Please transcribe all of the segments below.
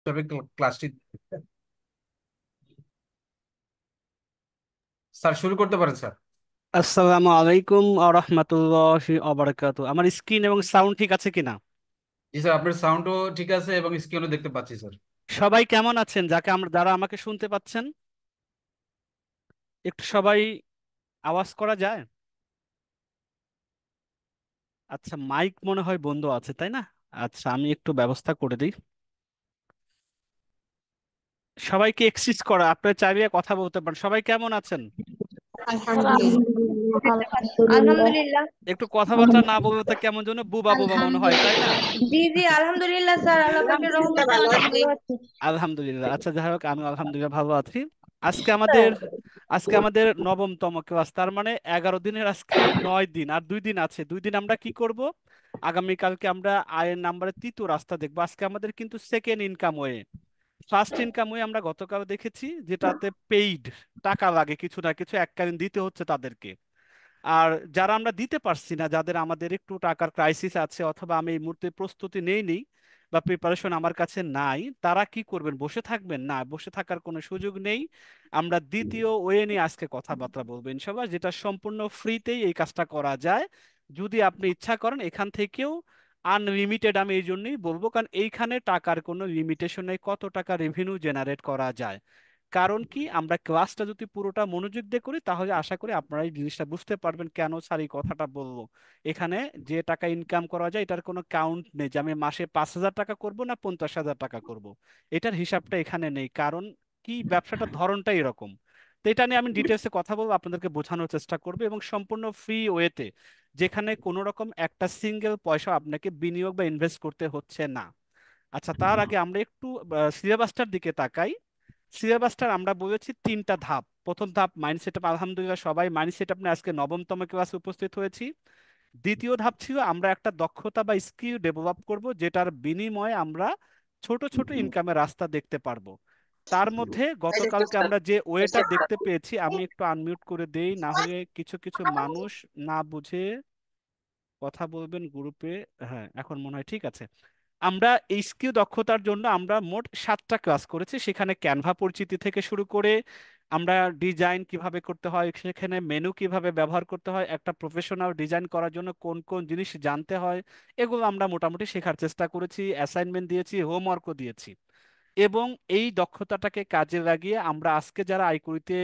তবে ক্লাসটি স্যার শুরু করতে পারেন স্যার। আসসালামু আলাইকুম আরহামাতুল্লাহি আবরাকাতু। আমার স্ক্রিন এবং সাউন্ড ঠিক আছে কিনা? জি স্যার, আপনার সাউন্ডও ঠিক আছে এবং স্ক্রিনও দেখতে পাচ্ছি স্যার। সবাই কেমন আছেন? যারা আমাকে শুনতে পাচ্ছেন, একটু সবাই আওয়াজ করা যায়? আচ্ছা, মাইক মনে হয় বন্ধ আছে, তাই না? আচ্ছা, আমি একটু ব্যবস্থা করে দিই। সবাইকে এক্সিস্ট করা, আপনার চাইলে কথা বলতে পারেন। সবাই কেমন আছেন? আলহামদুলিল্লাহ, আলহামদুলিল্লাহ। আলহামদুলিল্লাহ। একটু কথাবার্তা না বলতে তো কেমন যেন বুবা বুবা মনে হয়, তাই না? জি জি, আলহামদুলিল্লাহ স্যার, আল্লাহ পাকের আলহামদুলিল্লাহ, রহমতে ভালো অনেক আছি। ভালো আছি। আলহামদুলিল্লাহ। আচ্ছা, যাই হোক, আমি আলহামদুলিল্লাহ ভালো আছি। আজকে আমাদের আজকে আমাদের নবমতম ক্লাস, তার মানে 11 দিনের আজকে 9 দিন, আর 2 দিন আছে। 2 দিন আমরা কি করব? আগামীকালকে আমরা আয়ের নাম্বারের তৃতীয় রাস্তা দেখবো। আজকে আমাদের কিন্তু second income way. First income way আমরা গতকাল দেখেছি, যেটাতে পেইড টাকা লাগে, কিছু না কিছু এককালীন দিতে হচ্ছে তাদেরকে। আর যারা আমরা দিতে পারছি না, যাদের আমাদের একটু টাকার ক্রাইসিস আছে, অথবা আমি এই মুহূর্তে প্রস্তুতি নেই বা প্রিপারেশন আমার কাছে নাই, তারা কি করবেন? বসে থাকবেন? না, বসে থাকার কোনো সুযোগ নেই। আমরা দ্বিতীয় ওয়ে নিয়ে আজকে কথাবার্তা বলবো ইনশাআল্লাহ, যেটা সম্পূর্ণ ফ্রিতেই এই কাজটা করা যায়। যদি আপনি ইচ্ছা করেন এখান থেকেও আনলিমিটেড, আমি এই জন্যই বলবো কারণ এইখানে টাকার কোনো লিমিটেশন নেই, কত টাকা রেভিনিউ জেনারেট করা যায়। কারণ কি, আমরা ক্লাসটা যদি পুরোটা মনোযোগ দিয়ে করি তাহলে আশা করি আপনারা এই জিনিসটা বুঝতে পারবেন কেন স্যার এই কথাটা বলবো। এখানে যে টাকা ইনকাম করা যায় এটার কোনো কাউন্ট নেই, যে আমি মাসে 5,000 টাকা করব না 50,000 টাকা করব, এটার হিসাবটা এখানে নেই। কারণ কি, ব্যবসাটার ধরনটা এরকম। তো এটা নিয়ে আমি ডিটেলসে কথা বলবো, আপনাদেরকে বোঝানোর চেষ্টা করবো, এবং সম্পূর্ণ ফ্রি ওয়েতে, যেখানে কোনো রকম একটা সিঙ্গেল পয়সা আপনাকে বিনিয়োগ বা ইনভেস্ট করতে হচ্ছে না। আচ্ছা, তার আগে আমরা একটু সিলেবাসটার দিকে তাকাই। সিলেবাসটার আমরা বলেছি 3টা ধাপ। প্রথম ধাপ মাইন্ড সেট আপ, আলহামদুলিল্লাহ সবাই মাইন্ড সেট আপ নিয়ে আজকে নবমতম ক্লাসে উপস্থিত হয়েছি। দ্বিতীয় ধাপ ছিল আমরা একটা দক্ষতা বা স্কিল ডেভেলপ করব, যেটার বিনিময়ে আমরা ছোট ছোট ইনকামের রাস্তা দেখতে পারবো। তার মধ্যে গতকালকে আমরা যে ওয়েটা দেখতে পেয়েছি, আমি একটু আনমিউট করে দেই, না হলে কিছু কিছু মানুষ না বুঝে কথা বলবেন গ্রুপে। হ্যাঁ, এখন মনে হয় ঠিক আছে। আমরা এই স্কিল দক্ষতার জন্য আমরা মোট 7টা ক্লাস করেছি। সেখানে ক্যানভা পরিচিতি থেকে শুরু করে আমরা ডিজাইন কিভাবে করতে হয়, সেখানে মেনু কিভাবে ব্যবহার করতে হয়, একটা প্রফেশনাল ডিজাইন করার জন্য কোন কোন জিনিস জানতে হয়, এগুলো আমরা মোটামুটি শেখার চেষ্টা করেছি। অ্যাসাইনমেন্ট দিয়েছি, হোমওয়ার্কও দিয়েছি। এবং এই দক্ষতাটাকে কাজে লাগিয়ে আমরা আজকে যারা আইকুইতে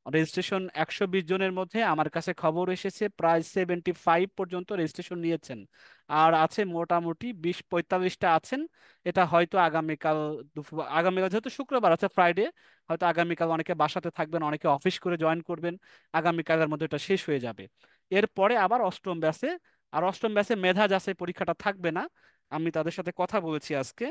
রেজিস্ট্রেশন, 120 জনের মধ্যে আমার কাছে খবর এসেছে প্রায় 75 পর্যন্ত রেজিস্ট্রেশন নিয়েছেন। আর আছে মোটামুটি 20-45টা আছেন। এটা হয়তো আগামীকাল আগামীকাল যেহেতু শুক্রবার আছে, ফ্রাইডে, হয়তো আগামীকাল অনেকে বাসাতে থাকবেন, অনেকে অফিস করে জয়েন করবেন। আগামীকালের মধ্যে এটা শেষ হয়ে যাবে। এরপরে আবার অষ্টম ব্যাচে, আর অষ্টম ব্যাচে মেধা যাচাই পরীক্ষাটা থাকবে না। আমি তাদের সাথে কথা বলেছি আজকে।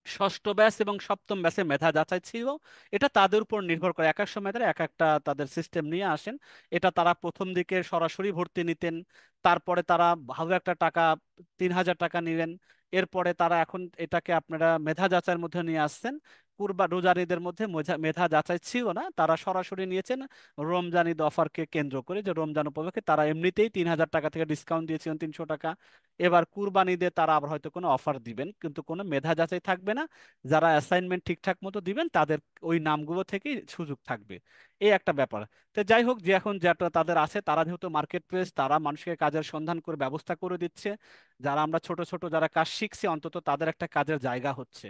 ষষ্ঠ ব্যাচ এবং সপ্তম ব্যাচে মেধা যাচাই ছিল। এটা তাদের উপর নির্ভর করে, এক এক সময় তারা এক একটা তাদের সিস্টেম নিয়ে আসেন। এটা তারা প্রথম দিকে সরাসরি ভর্তি নিতেন, তারপরে তারা ভালো একটা টাকা, 3,000 টাকা নিলেন। এরপরে তারা এখন এটাকে আপনারা মেধা যাচাইয়ের মধ্যে নিয়ে আসছেন। রোজার ঈদের মধ্যে মেধা যাচাই ছিল না, তারা সরাসরি নিয়েছেন রমজান ঈদ অফারকে কেন্দ্র করে, যে রমজান উপলক্ষে তারা এমনিতেই 3,000 টাকা থেকে ডিসকাউন্ট দিয়েছিলেন 300 টাকা। এবার কুরবানিতে তারা আবার হয়তো কোনো অফার দিবেন, কিন্তু কোনো মেধা যাচাই থাকবে না। যারা অ্যাসাইনমেন্ট ঠিকঠাক মতো দিবেন তাদের ওই নামগুলো থেকেই সুযোগ থাকবে। এই একটা ব্যাপার। তো যাই হোক, যে এখন যেটা তাদের আছে, তারা যেহেতু মার্কেট প্লেস, তারা মানুষকে কাজের সন্ধান করে ব্যবস্থা করে দিচ্ছে। যারা আমরা ছোট ছোট যারা কাজ শিখছি, অন্তত তাদের একটা কাজের জায়গা হচ্ছে।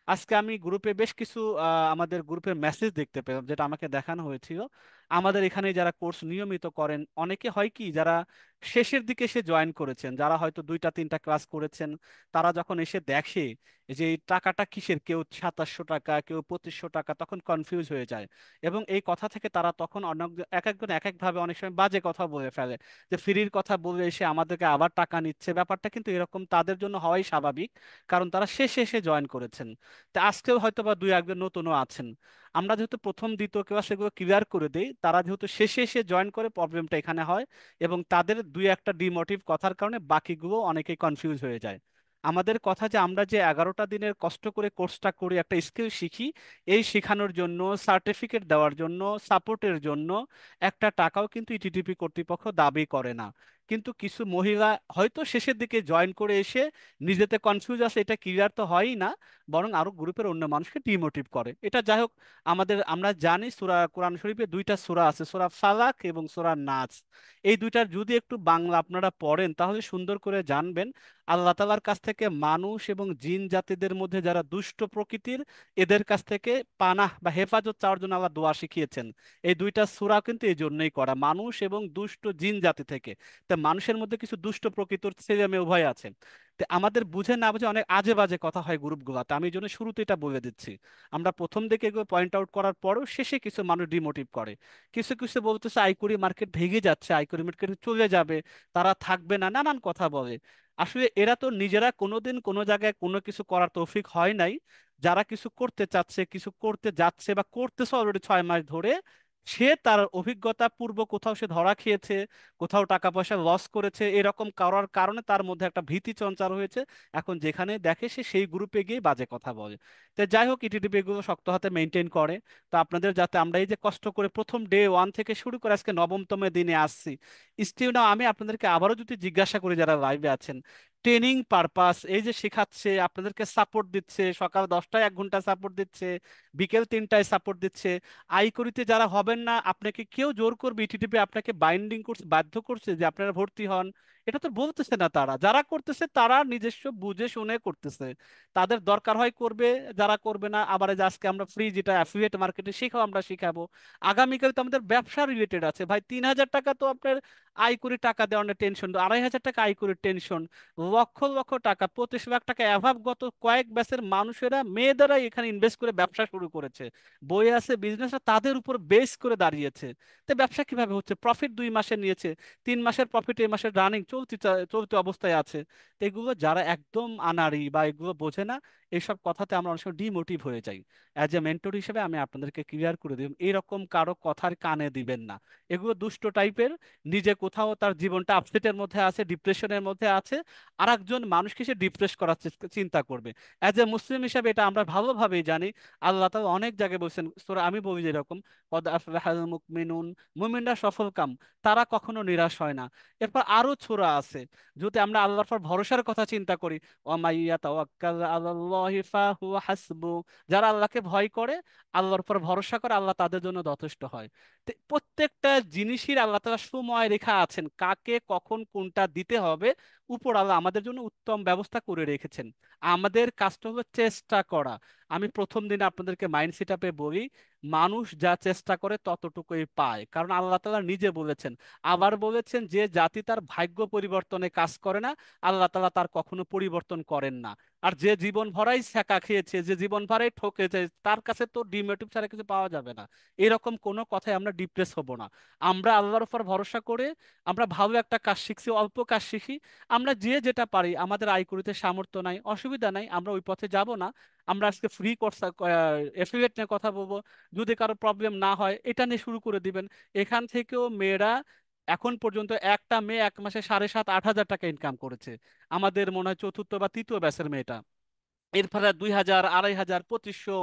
আজকে আমি গ্রুপে বেশ কিছু আমাদের গ্রুপে মেসেজ দেখতে পেলাম, যেটা আমাকে দেখানো হয়েছিল। আমাদের এখানে যারা কোর্স নিয়মিত করেন, অনেকে হয় কি, যারা শেষের দিকে এসে জয়েন করেছেন, যারা হয়তো 2টা 3টা ক্লাস করেছেন, তারা যখন এসে দেখে যে এই টাকাটা কিসের, কেউ 2,700 টাকা, কেউ 2,500 টাকা, তখন কনফিউজ হয়ে যায়। এবং এই কথা থেকে তারা তখন অনেক, এক একজন এক একভাবে অনেক সময় বাজে কথা বলে ফেলে, যে ফ্রির কথা বলে এসে আমাদেরকে আবার টাকা নিচ্ছে। ব্যাপারটা কিন্তু এরকম তাদের জন্য হওয়াই স্বাভাবিক, কারণ তারা শেষে এসে জয়েন করেছেন। তা আজকেও হয়তো বা 2-1 জন নতুনও আছেন। আমরা যেহেতু প্রথম দ্বিতীয় ক্লাস সেগুলো ক্লিয়ার করে দেই, তারা যেহেতু শেষে এসে জয়েন করে, প্রবলেমটা এখানে হয়। এবং তাদের 2-1টা ডিমোটিভ কথার কারণে বাকিগুলো অনেকেই কনফিউজ হয়ে যায়। আমাদের কথা যে আমরা যে 11টা দিনের কষ্ট করে কোর্সটা করি, একটা স্কিল শিখি, এই শেখানোর জন্য, সার্টিফিকেট দেওয়ার জন্য, সাপোর্টের জন্য একটা টাকাও কিন্তু ইটিটিপি কর্তৃপক্ষ দাবি করে না। কিন্তু কিছু মহিলা হয়তো শেষের দিকে জয়েন করে এসে নিজেতে কনফিউজ আছে, এটা ক্লিয়ার তো হয়ই না, বরং আরো গ্রুপের অন্য মানুষকে ডিমোটিভ করে। এটা যাই হোক, আমরা জানি কোরআন শরীফে দুইটা সূরা আছে, সূরা ফালাক এবং সূরা নাস। এই দুইটার যদি একটু বাংলা আপনারা পড়েন তাহলে সুন্দর করে জানবেন আল্লাহ তাআলার কাছ থেকে মানুষ এবং জিন জাতিদের মধ্যে যারা দুষ্ট প্রকৃতির, এদের কাছ থেকে পানাহ বা হেফাজত চাওয়ার জন্য আল্লাহ দোয়া শিখিয়েছেন। এই দুইটা সূরা কিন্তু এই জন্যই করা, মানুষ এবং দুষ্ট জিন জাতি থেকে। তা মানুষের মধ্যে কিছু দুষ্ট প্রকৃতির ছেলে মেয়ে উভয় আছে। তো আমাদের বুঝে না বুঝে অনেক আজে বাজে কথা হয় গ্রুপগুলোতে, আমি এই জন্য শুরুতে এটা বলে দিচ্ছি। আমরা প্রথম দিকে এগুলো পয়েন্ট আউট করার পরেও শেষে কিছু মানুষ ডিমোটিভ করে। কিছু কিছু বলতেছে আইকুরি মার্কেট ভেঙে যাচ্ছে, আইকুরি মার্কেট চলে যাবে, তারা থাকবে না, নানান কথা বলে। আসলে এরা তো নিজেরা কোনোদিন কোনো জায়গায় কোনো কিছু করার তৌফিক হয় নাই। যারা কিছু করতে চাচ্ছে, কিছু করতে যাচ্ছে বা করতেছে অলরেডি 6 মাস ধরে, সে তার অভিজ্ঞতা পূর্ব কোথাও সে ধরা খেয়েছে, কোথাও টাকা পয়সা লস করেছে, এরকম করার কারণে তার মধ্যে একটা ভীতি সঞ্চার হয়েছে। এখন যেখানে দেখে সে সেই গ্রুপে গিয়ে বাজে কথা বলে। তো যাই হোক, ইটিডিপি এগুলো শক্ত হাতে মেনটেন করে। তো আপনাদের যাতে আমরা এই যে কষ্ট করে প্রথম ডে 1 থেকে শুরু করে আজকে নবমতম দিনে আসছি, স্টিল নাও আমি আপনাদেরকে আবারও যদি জিজ্ঞাসা করি যারা লাইভে আছেন, ট্রেনিং পারপাস এই যে শেখাচ্ছে, আপনাদেরকে সাপোর্ট দিচ্ছে, সকাল 10টায় 1 ঘন্টা সাপোর্ট দিচ্ছে, বিকেল 3টায় সাপোর্ট দিচ্ছে, আইকরিতে যারা হবেন না আপনাকে কেউ জোর করবে, ইটিটিপি আপনাকে বাইন্ডিং করছে, বাধ্য করছে যে আপনারা ভর্তি হন? এটা তো বলতেছে না। তারা যারা করতেছে তারা নিজস্ব বুঝে শুনে করতেছে, তাদের দরকার হয় করবে, যারা করবে না আবার এই যে আজকে আমরা ফ্রি যেটা অ্যাফিলিয়েট মার্কেটে শেখাও আমরা শিখাবো। আগামীকাল তো আমাদের ব্যবসা রিলেটেড আছে ভাই, 3,000 টাকা তো আপনার আয় করে টাকা দেওয়ার টেনশন, 2,500 টাকা আয় করে টেনশন, লক্ষ লক্ষ টাকা, 25 লাখ টাকা অ্যাভাব গত কয়েক ব্যাচের মানুষেরা মেয়েদেরা এখানে ইনভেস্ট করে ব্যবসা শুরু করেছে, বই আছে, বিজনেস তাদের উপর বেস করে দাঁড়িয়েছে। তো ব্যবসা কিভাবে হচ্ছে? প্রফিট 2 মাসে নিয়েছে, 3 মাসের প্রফিট এই মাসের রানিং চলতি অবস্থায় আছে। তো এগুলো যারা একদম আনাড়ি বা এগুলো বোঝে না, এইসব কথাতে আমরা অনেক সময় ডিমোটিভ হয়ে যাই। অ্যাজ এ মেন্টর হিসেবে আমি আপনাদেরকে ক্লিয়ার করে দিই, এরকম কারো কথার কানে দিবেন না। এগুলো দুষ্ট টাইপের, নিজে কোথাও তার জীবনটা আপসেটের মধ্যে আছে, ডিপ্রেশনের মধ্যে আছে, আর একজন মানুষকে সে ডিপ্রেস করার চিন্তা করবে। অ্যাজ এ মুসলিম হিসাবে এটা আমরা ভালোভাবেই জানি। আল্লাহ তাআলা অনেক জায়গায় বলছেন, সূরা আমি বলি যেরকম কদ আফলাহাল মুমিনুন, মুমিনরা সফল কাম, তারা কখনো নিরাশ হয় না। এরপর আরো সূরা আছে, যদি আমরা আল্লাহর পর ভরসার কথা চিন্তা করি, ওয়ামাইয়া তাওয়াক্কাল আলাল্লাহি ফাহুয়া হাসবু, যারা আল্লাহকে ভয় করে, আল্লাহর পর ভরসা করে, আল্লাহ তাদের জন্য যথেষ্ট হয়। তো প্রত্যেকটা জিনিসই আল্লাহ তাআলা সময় রেখা আছেন, কাকে কখন কোনটা দিতে হবে উপর আল্লাহ আমাদের জন্য উত্তম ব্যবস্থা করে রেখেছেন। আমাদের কাজটা হলো চেষ্টা করা। আমি প্রথম দিনে আপনাদেরকে মাইন্ড সেট আপে বলি, মানুষ যা চেষ্টা করে ততটুকুই পায়, কারণ আল্লাহ তাআলা নিজে বলেছেন। আবার বলেছেন যে জাতি তার ভাগ্য পরিবর্তনে কাজ করে না, আল্লাহ তাআলা তার কখনো পরিবর্তন করেন না। আর যে জীবন ভরাই ছ্যাঁকা খেয়েছে, যে জীবন ভরাই ঠকেছে, তার কাছে তো ডিমোটিভ ছাড়া কিছু পাওয়া যাবে না। এরকম কোনো কথায় আমরা ডিপ্রেস হব না। আমরা আল্লাহর উপর ভরসা করে আমরা ভালো একটা কাজ শিখছি, অল্প কাজ শিখি, আমরা যে যেটা পারি, আমাদের আয় করিতে সামর্থ্য নাই, অসুবিধা নাই, আমরা ওই পথে যাব না। আমরা আজকে ফ্রি কোর্স এফিলিয়েট নিয়ে কথা বলবো, যদি কারো প্রবলেম না হয় এটা নিয়ে শুরু করে দিবেন। এখান থেকেও মেয়েরা এখন পর্যন্ত একটা মেয়ে 1 মাসে 7,500 8,000 টাকা ইনকাম করেছে, আমাদের মনে হয় চতুর্থ বা তৃতীয় ব্যাচের মেয়েটা। এরপরে 2,000 2,500 2500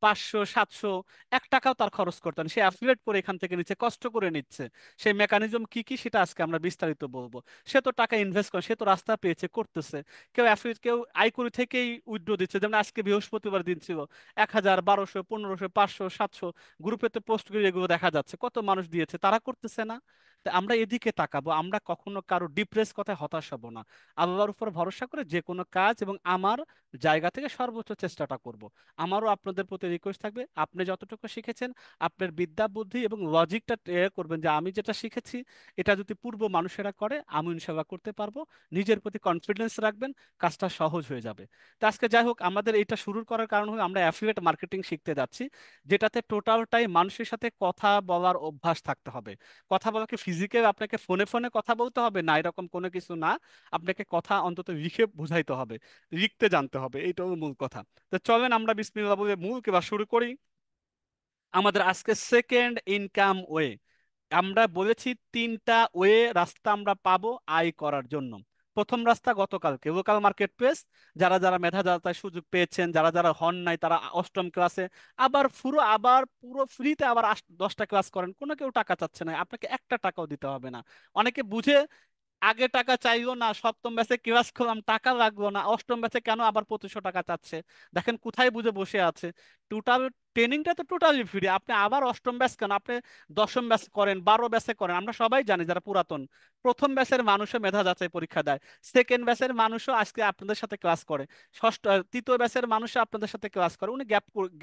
500 700, 1 টাকাও তার খরচ করতেন সে অ্যাফিলিয়েট করে এখান থেকে নিচ্ছে, কষ্ট করে নিচ্ছে। সেই মেকানিজম কি কি সেটা আজকে আমরা বিস্তারিত বলবো। সে তো টাকা ইনভেস্ট করে, সে তো রাস্তা পেয়েছে, করতেছে। কেউ অ্যাফিলিয়েট, কেউ আইকরি থেকেই উইথড্র দিচ্ছে, যেমন আজকে বৃহস্পতিবার দিন ছিল, 1,000 1,200 1,500 500 700, গ্রুপেতে পোস্ট করে এগুলো দেখা যাচ্ছে, কত মানুষ দিয়েছে, তারা করতেছে না? তা আমরা এদিকে তাকাবো, আমরা কখনো কারো ডিপ্রেস কথায় হতাশ হব না। আল্লাহর উপর ভরসা করে যে কোনো কাজ এবং আমার জায়গা থেকে সর্বোচ্চ চেষ্টাটা করব। আমারও আপনাদের প্রতি রিকোয়েস্ট থাকবে, আপনি যতটুকু শিখেছেন আপনার বিদ্যা বুদ্ধি এবং লজিকটা করবেন, যে আমি যেটা শিখেছি এটা যদি পূর্ব মানুষেরা করে আমি ইনশাল্লাহ করতে পারবো। নিজের প্রতি কনফিডেন্স রাখবেন, কাজটা সহজ হয়ে যাবে। তো আজকে যাই হোক, আমাদের এটা শুরু করার কারণ হলো আমরা অ্যাফিলিয়েট মার্কেটিং শিখতে যাচ্ছি, যেটাতে টোটালটাই মানুষের সাথে কথা বলার অভ্যাস থাকতে হবে। কথা বলা কি ফিজিক্যাল আপনাকে ফোনে ফোনে কথা বলতে হবে না, এরকম কোনো কিছু না। আপনাকে কথা অন্তত লিখে বুঝাইতে হবে, লিখতে জানতে হবে, এইটাও মূল কথা। তো চলেন আমরা বিসমিল্লাহ বলে মূল ক্লাস শুরু করি। আমাদের আজকে সেকেন্ড ইনকাম ওয়ে, আমরা বলেছি 3টা ওয়ে রাস্তা আমরা পাবো আয় করার জন্য। প্রথম রাস্তা গতকালকে লোকাল মার্কেট প্লেস, যারা যারা মেধা যাচাই সুযোগ পেয়েছেন, যারা যারা হন নাই তারা অষ্টম ক্লাসে আবার পুরো ফ্রিতে আবার 10টা ক্লাস করেন, কোনো কেউ টাকা চাচ্ছে না, আপনাকে 1 টাকাও দিতে হবে না। অনেকে বুঝে আগে টাকা চাইলো না, সপ্তম ব্যাচে ক্লাস করলাম টাকা লাগলো না, অষ্টম ব্যাচে কেন আবার 2500 টাকা চাচ্ছে? দেখেন কোথায় বুঝে বসে আছে। টোটাল ট্রেনিংটা তো টোটালি ফ্রি, আপনি আবার অষ্টম ব্যাচ কেন? আপনি দশম ব্যাচ করেন, 12 ব্যাচে করেন, আমরা সবাই জানি যারা পুরাতন। প্রথম ব্যাচের মানুষও মেধা যাচাই পরীক্ষা দেয়, সেকেন্ড ব্যাচের মানুষও আজকে আপনাদের সাথে ক্লাস করে, তৃতীয় ব্যাচের মানুষও আপনাদের সাথে ক্লাস করে। উনি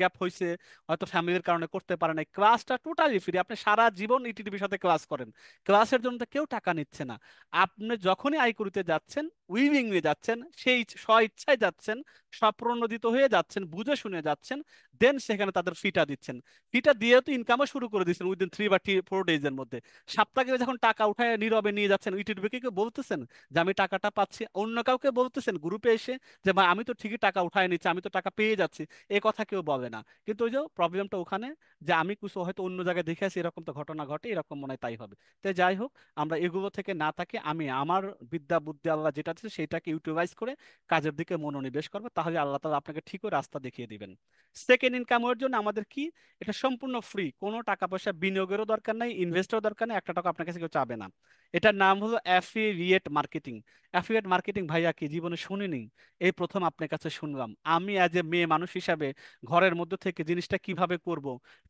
গ্যাপ হয়েছে, হয়তো ফ্যামিলির কারণে করতে পারে না। ক্লাসটা টোটালি ফ্রি, আপনি সারা জীবন ইটিটিভির সাথে ক্লাস করেন, ক্লাসের জন্য তো কেউ টাকা নিচ্ছে না। আপনি যখনই আয় করতে যাচ্ছেন, উইলিংলি যাচ্ছেন, সেই স্ব ইচ্ছায় যাচ্ছেন, স্বপ্রণোদিত হয়ে যাচ্ছেন, বুঝে শুনে যাচ্ছেন, দেন সেখানে তাদের ফিটা দিচ্ছেন। ফিটা দিয়ে তো ইনকামও শুরু করে দিচ্ছেন উইদিন 3 বা 4 ডেজ এর মধ্যে। সপ্তাহে যখন টাকা উঠায় নীরবে নিয়ে যাচ্ছেন, ইউটিউবে কেউ বলতেছেন যে আমি টাকাটা পাচ্ছি? অন্য কাউকে বলতেছেন গ্রুপে এসে যে ভাই আমি তো ঠিকই টাকা উঠায় নিচ্ছি, আমি তো টাকা পেয়ে যাচ্ছি? এ কথা কেউ বলে না। কিন্তু ওই যে প্রবলেমটা ওখানে, যে আমি কিছু হয়তো অন্য জায়গায় দেখে আসি, এরকম তো ঘটনা ঘটে, এরকম মনে হয় তাই হবে। তো যাই হোক, আমরা এগুলো থেকে না থাকে আমি আমার বিদ্যা বুদ্ধি আল্লাহ যেটা আছে সেটাকে ইউটিলাইজ করে কাজের দিকে মনোনিবেশ করবো, তাহলে আল্লাহ তাআলা আপনাকে ঠিকই রাস্তা দেখিয়ে দিবেন। সেকেন্ড ইনকামের জন্য আমাদের কি, এটা সম্পূর্ণ ফ্রি, কোনো টাকা পয়সা বিনিয়োগেরও দরকার নাই, ইনভেস্টেরও দরকার নেই, একটা টাকা আপনার কাছে কেউ চাবে না। এটার নাম হলো অ্যাফিলিয়েট মার্কেটিং। অ্যাফিলিয়েট মার্কেটিং ভাইয়া কি জীবনে শুনিনি, এই প্রথম আপনার কাছে শুনলাম। আমি অ্যাজ এ মেয়ে মানুষ হিসাবে ঘরের মধ্যে থেকে জিনিসটা কিভাবে করব,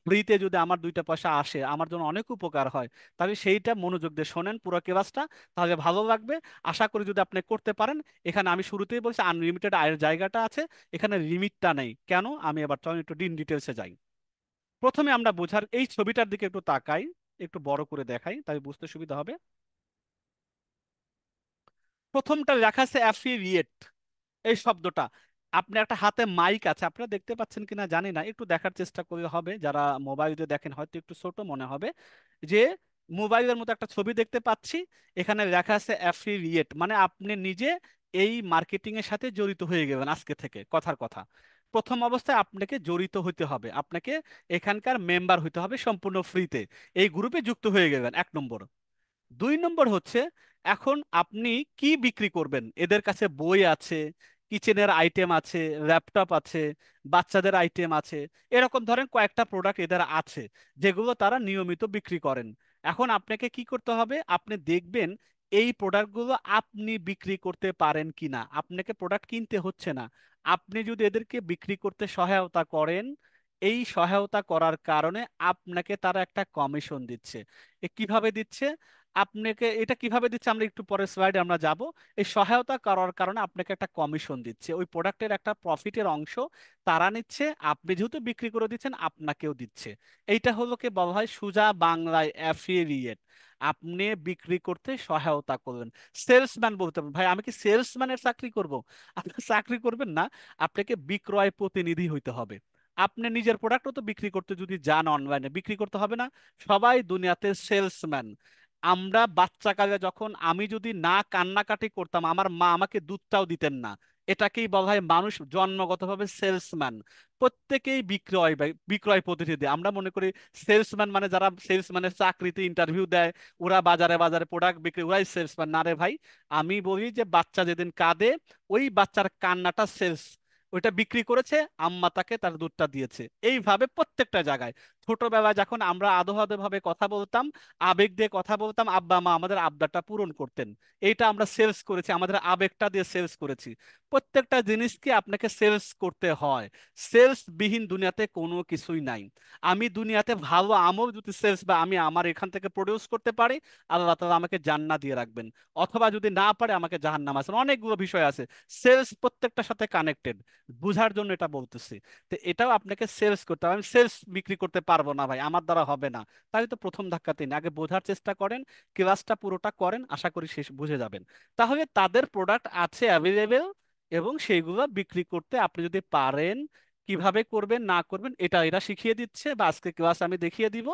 ফ্রিতে যদি আমার 2 পয়সা আসে আমার জন্য অনেক উপকার হয়, তাহলে সেইটা মনোযোগ দিয়ে শোনেন পুরো ক্লাসটা, তাহলে ভালো লাগবে। আশা করি যদি আপনি করতে পারেন। এখানে আমি শুরুতেই বলছি আনলিমিটেড আয়ের জায়গাটা আছে, এখানে লিমিটটা নেই। কেন? আমি এবার চলেন একটু ডিটেলসে যাই। প্রথমে আমরা বোঝার এই ছবিটার দিকে একটু তাকাই, একটু বড় করে দেখাই তাই বুঝতে সুবিধা হবে। প্রথমটা লেখা আছে অ্যাফিলিয়েট, এই শব্দটা। আপনি একটা হাতে মাইক আছে, আপনারা দেখতে পাচ্ছেন কিনা জানি না, একটু দেখার চেষ্টা করলে হবে। যারা মোবাইলে দেখেন হয়তো একটু ছোট মনে হবে, যে মোবাইলের মতো একটা ছবি দেখতে পাচ্ছি, এখানে লেখা আছে অ্যাফিলিয়েট, মানে আপনি নিজে এই মার্কেটিং এর সাথে জড়িত হয়ে গেলেন আজকে থেকে। কথার কথা, প্রথম অবস্থায় আপনাকে জড়িত হতে হবে, আপনাকে এখানকার মেম্বার হতে হবে সম্পূর্ণ ফ্রিতে। এই গ্রুপে যুক্ত হয়ে গেলেন, 1 নম্বর। 2 নম্বর হচ্ছে, এখন আপনি কি বিক্রি করবেন? এদের কাছে বই আছে, কিচেনের আইটেম আছে, ল্যাপটপ আছে, বাচ্চাদের আইটেম আছে, এরকম ধরেন কয়েকটা প্রোডাক্ট এদের আছে যেগুলো তারা নিয়মিত বিক্রি করেন। এখন আপনাকে কি করতে হবে? আপনি দেখবেন এই প্রোডাক্টগুলো আপনি বিক্রি করতে পারেন কিনা। আপনাকে প্রোডাক্ট কিনতে হচ্ছে না, আপনি যদি এদেরকে বিক্রি করতে সহায়তা করেন, এই সহায়তা করার কারণে আপনাকে তারা একটা কমিশন দিচ্ছে। কিভাবে দিচ্ছে? আপনাকে এটা কিভাবে দিচ্ছে আমরা একটু পরের স্লাইডে আমরা যাব। এই সহায়তা করার কারণে আপনাকে একটা কমিশন দিচ্ছে, ওই প্রোডাক্টের একটা প্রফিটের অংশ তারা নিচ্ছে, আপনি যেহেতু বিক্রি করে দিচ্ছেন আপনাকেও দিচ্ছে। এইটা হলো কি বলা হয় সোজা বাংলায় অ্যাফিলিয়েট। আপনি বিক্রি করতে সহায়তা করলেন। সেলসম্যান বলতে পারেন, ভাই আমি কি সেলসম্যানের চাকরি করব? আপনি চাকরি করবেন না, আপনাকে বিক্রয় প্রতিনিধি হইতে হবে। আপনি নিজের প্রোডাক্টও তো বিক্রি করতে যদি যান, অনলাইনে বিক্রি করতে হবে না? সবাই দুনিয়াতে সেলসম্যান। আমরা বাচ্চাকালে যখন, আমি যদি না কান্নাকাটি করতাম আমার মা আমাকে দুধটাও দিতেন না, এটাকেই বলা হয় মানুষ জন্মগতভাবে সেলসম্যান। প্রত্যেকেই বিক্রয় প্রতিনিধি। আমরা মনে করি সেলসম্যান মানে যারা সেলসম্যানের চাকরিতে ইন্টারভিউ দেয়, ওরা বাজারে বাজারে প্রোডাক্ট বিক্রি, ওরাই সেলসম্যান না রে ভাই। আমি বলি যে বাচ্চা যেদিন কাঁদে, ওই বাচ্চার কান্নাটা সেলস, ওইটা বিক্রি করেছে, আম্মা তাকে তার দুধটা দিয়েছে। এইভাবে প্রত্যেকটা জায়গায় ছোটবেলায় যখন আমরা আদো আদো ভাবে কথা বলতাম, আবেগ দিয়ে কথা বলতাম, আব্বা মা আমাদের আবদারটা পূরণ করতেন। এইটা আমরা সেলস করেছি, আমাদের আবেগটা দিয়ে সেলস করেছি। প্রত্যেকটা জিনিসকে আপনাকে সেলস করতে হয়। সেলস বিহীন দুনিয়াতে কোনো কিছুই নাই। আমি দুনিয়াতে ভালো আমল যদি সেলস বা আমি আমার এখান থেকে প্রডিউস করতে পারি, আল্লাহ তাআলা আমাকে জান্নাত দিয়ে রাখবেন। অথবা যদি না পারে আমাকে জাহান্নাম আছে, অনেকগুলো বিষয় আছে। সেলস প্রত্যেকটার সাথে কানেক্টেড, বুঝার জন্য এটা বলতেছি। তো এটাও আপনাকে সেলস করতে হবে। আমি সেলস বিক্রি করতে পারবো না ভাই, আমার দ্বারা হবে না, তাহলে তো প্রথম ধাক্কাতেই না। আগে বোঝার চেষ্টা করেন, ক্লাসটা পুরোটা করেন, আশা করি শেষ বুঝে যাবেন। তাহলে তাদের প্রোডাক্ট আছে অ্যাভেলেবেল, এবং সেইগুলো বিক্রি করতে আপনি যদি পারেন, কিভাবে করবেন না করবেন এটা এরা শিখিয়ে দিচ্ছে, বা আজকে ক্লাস আমি দেখিয়ে দিব।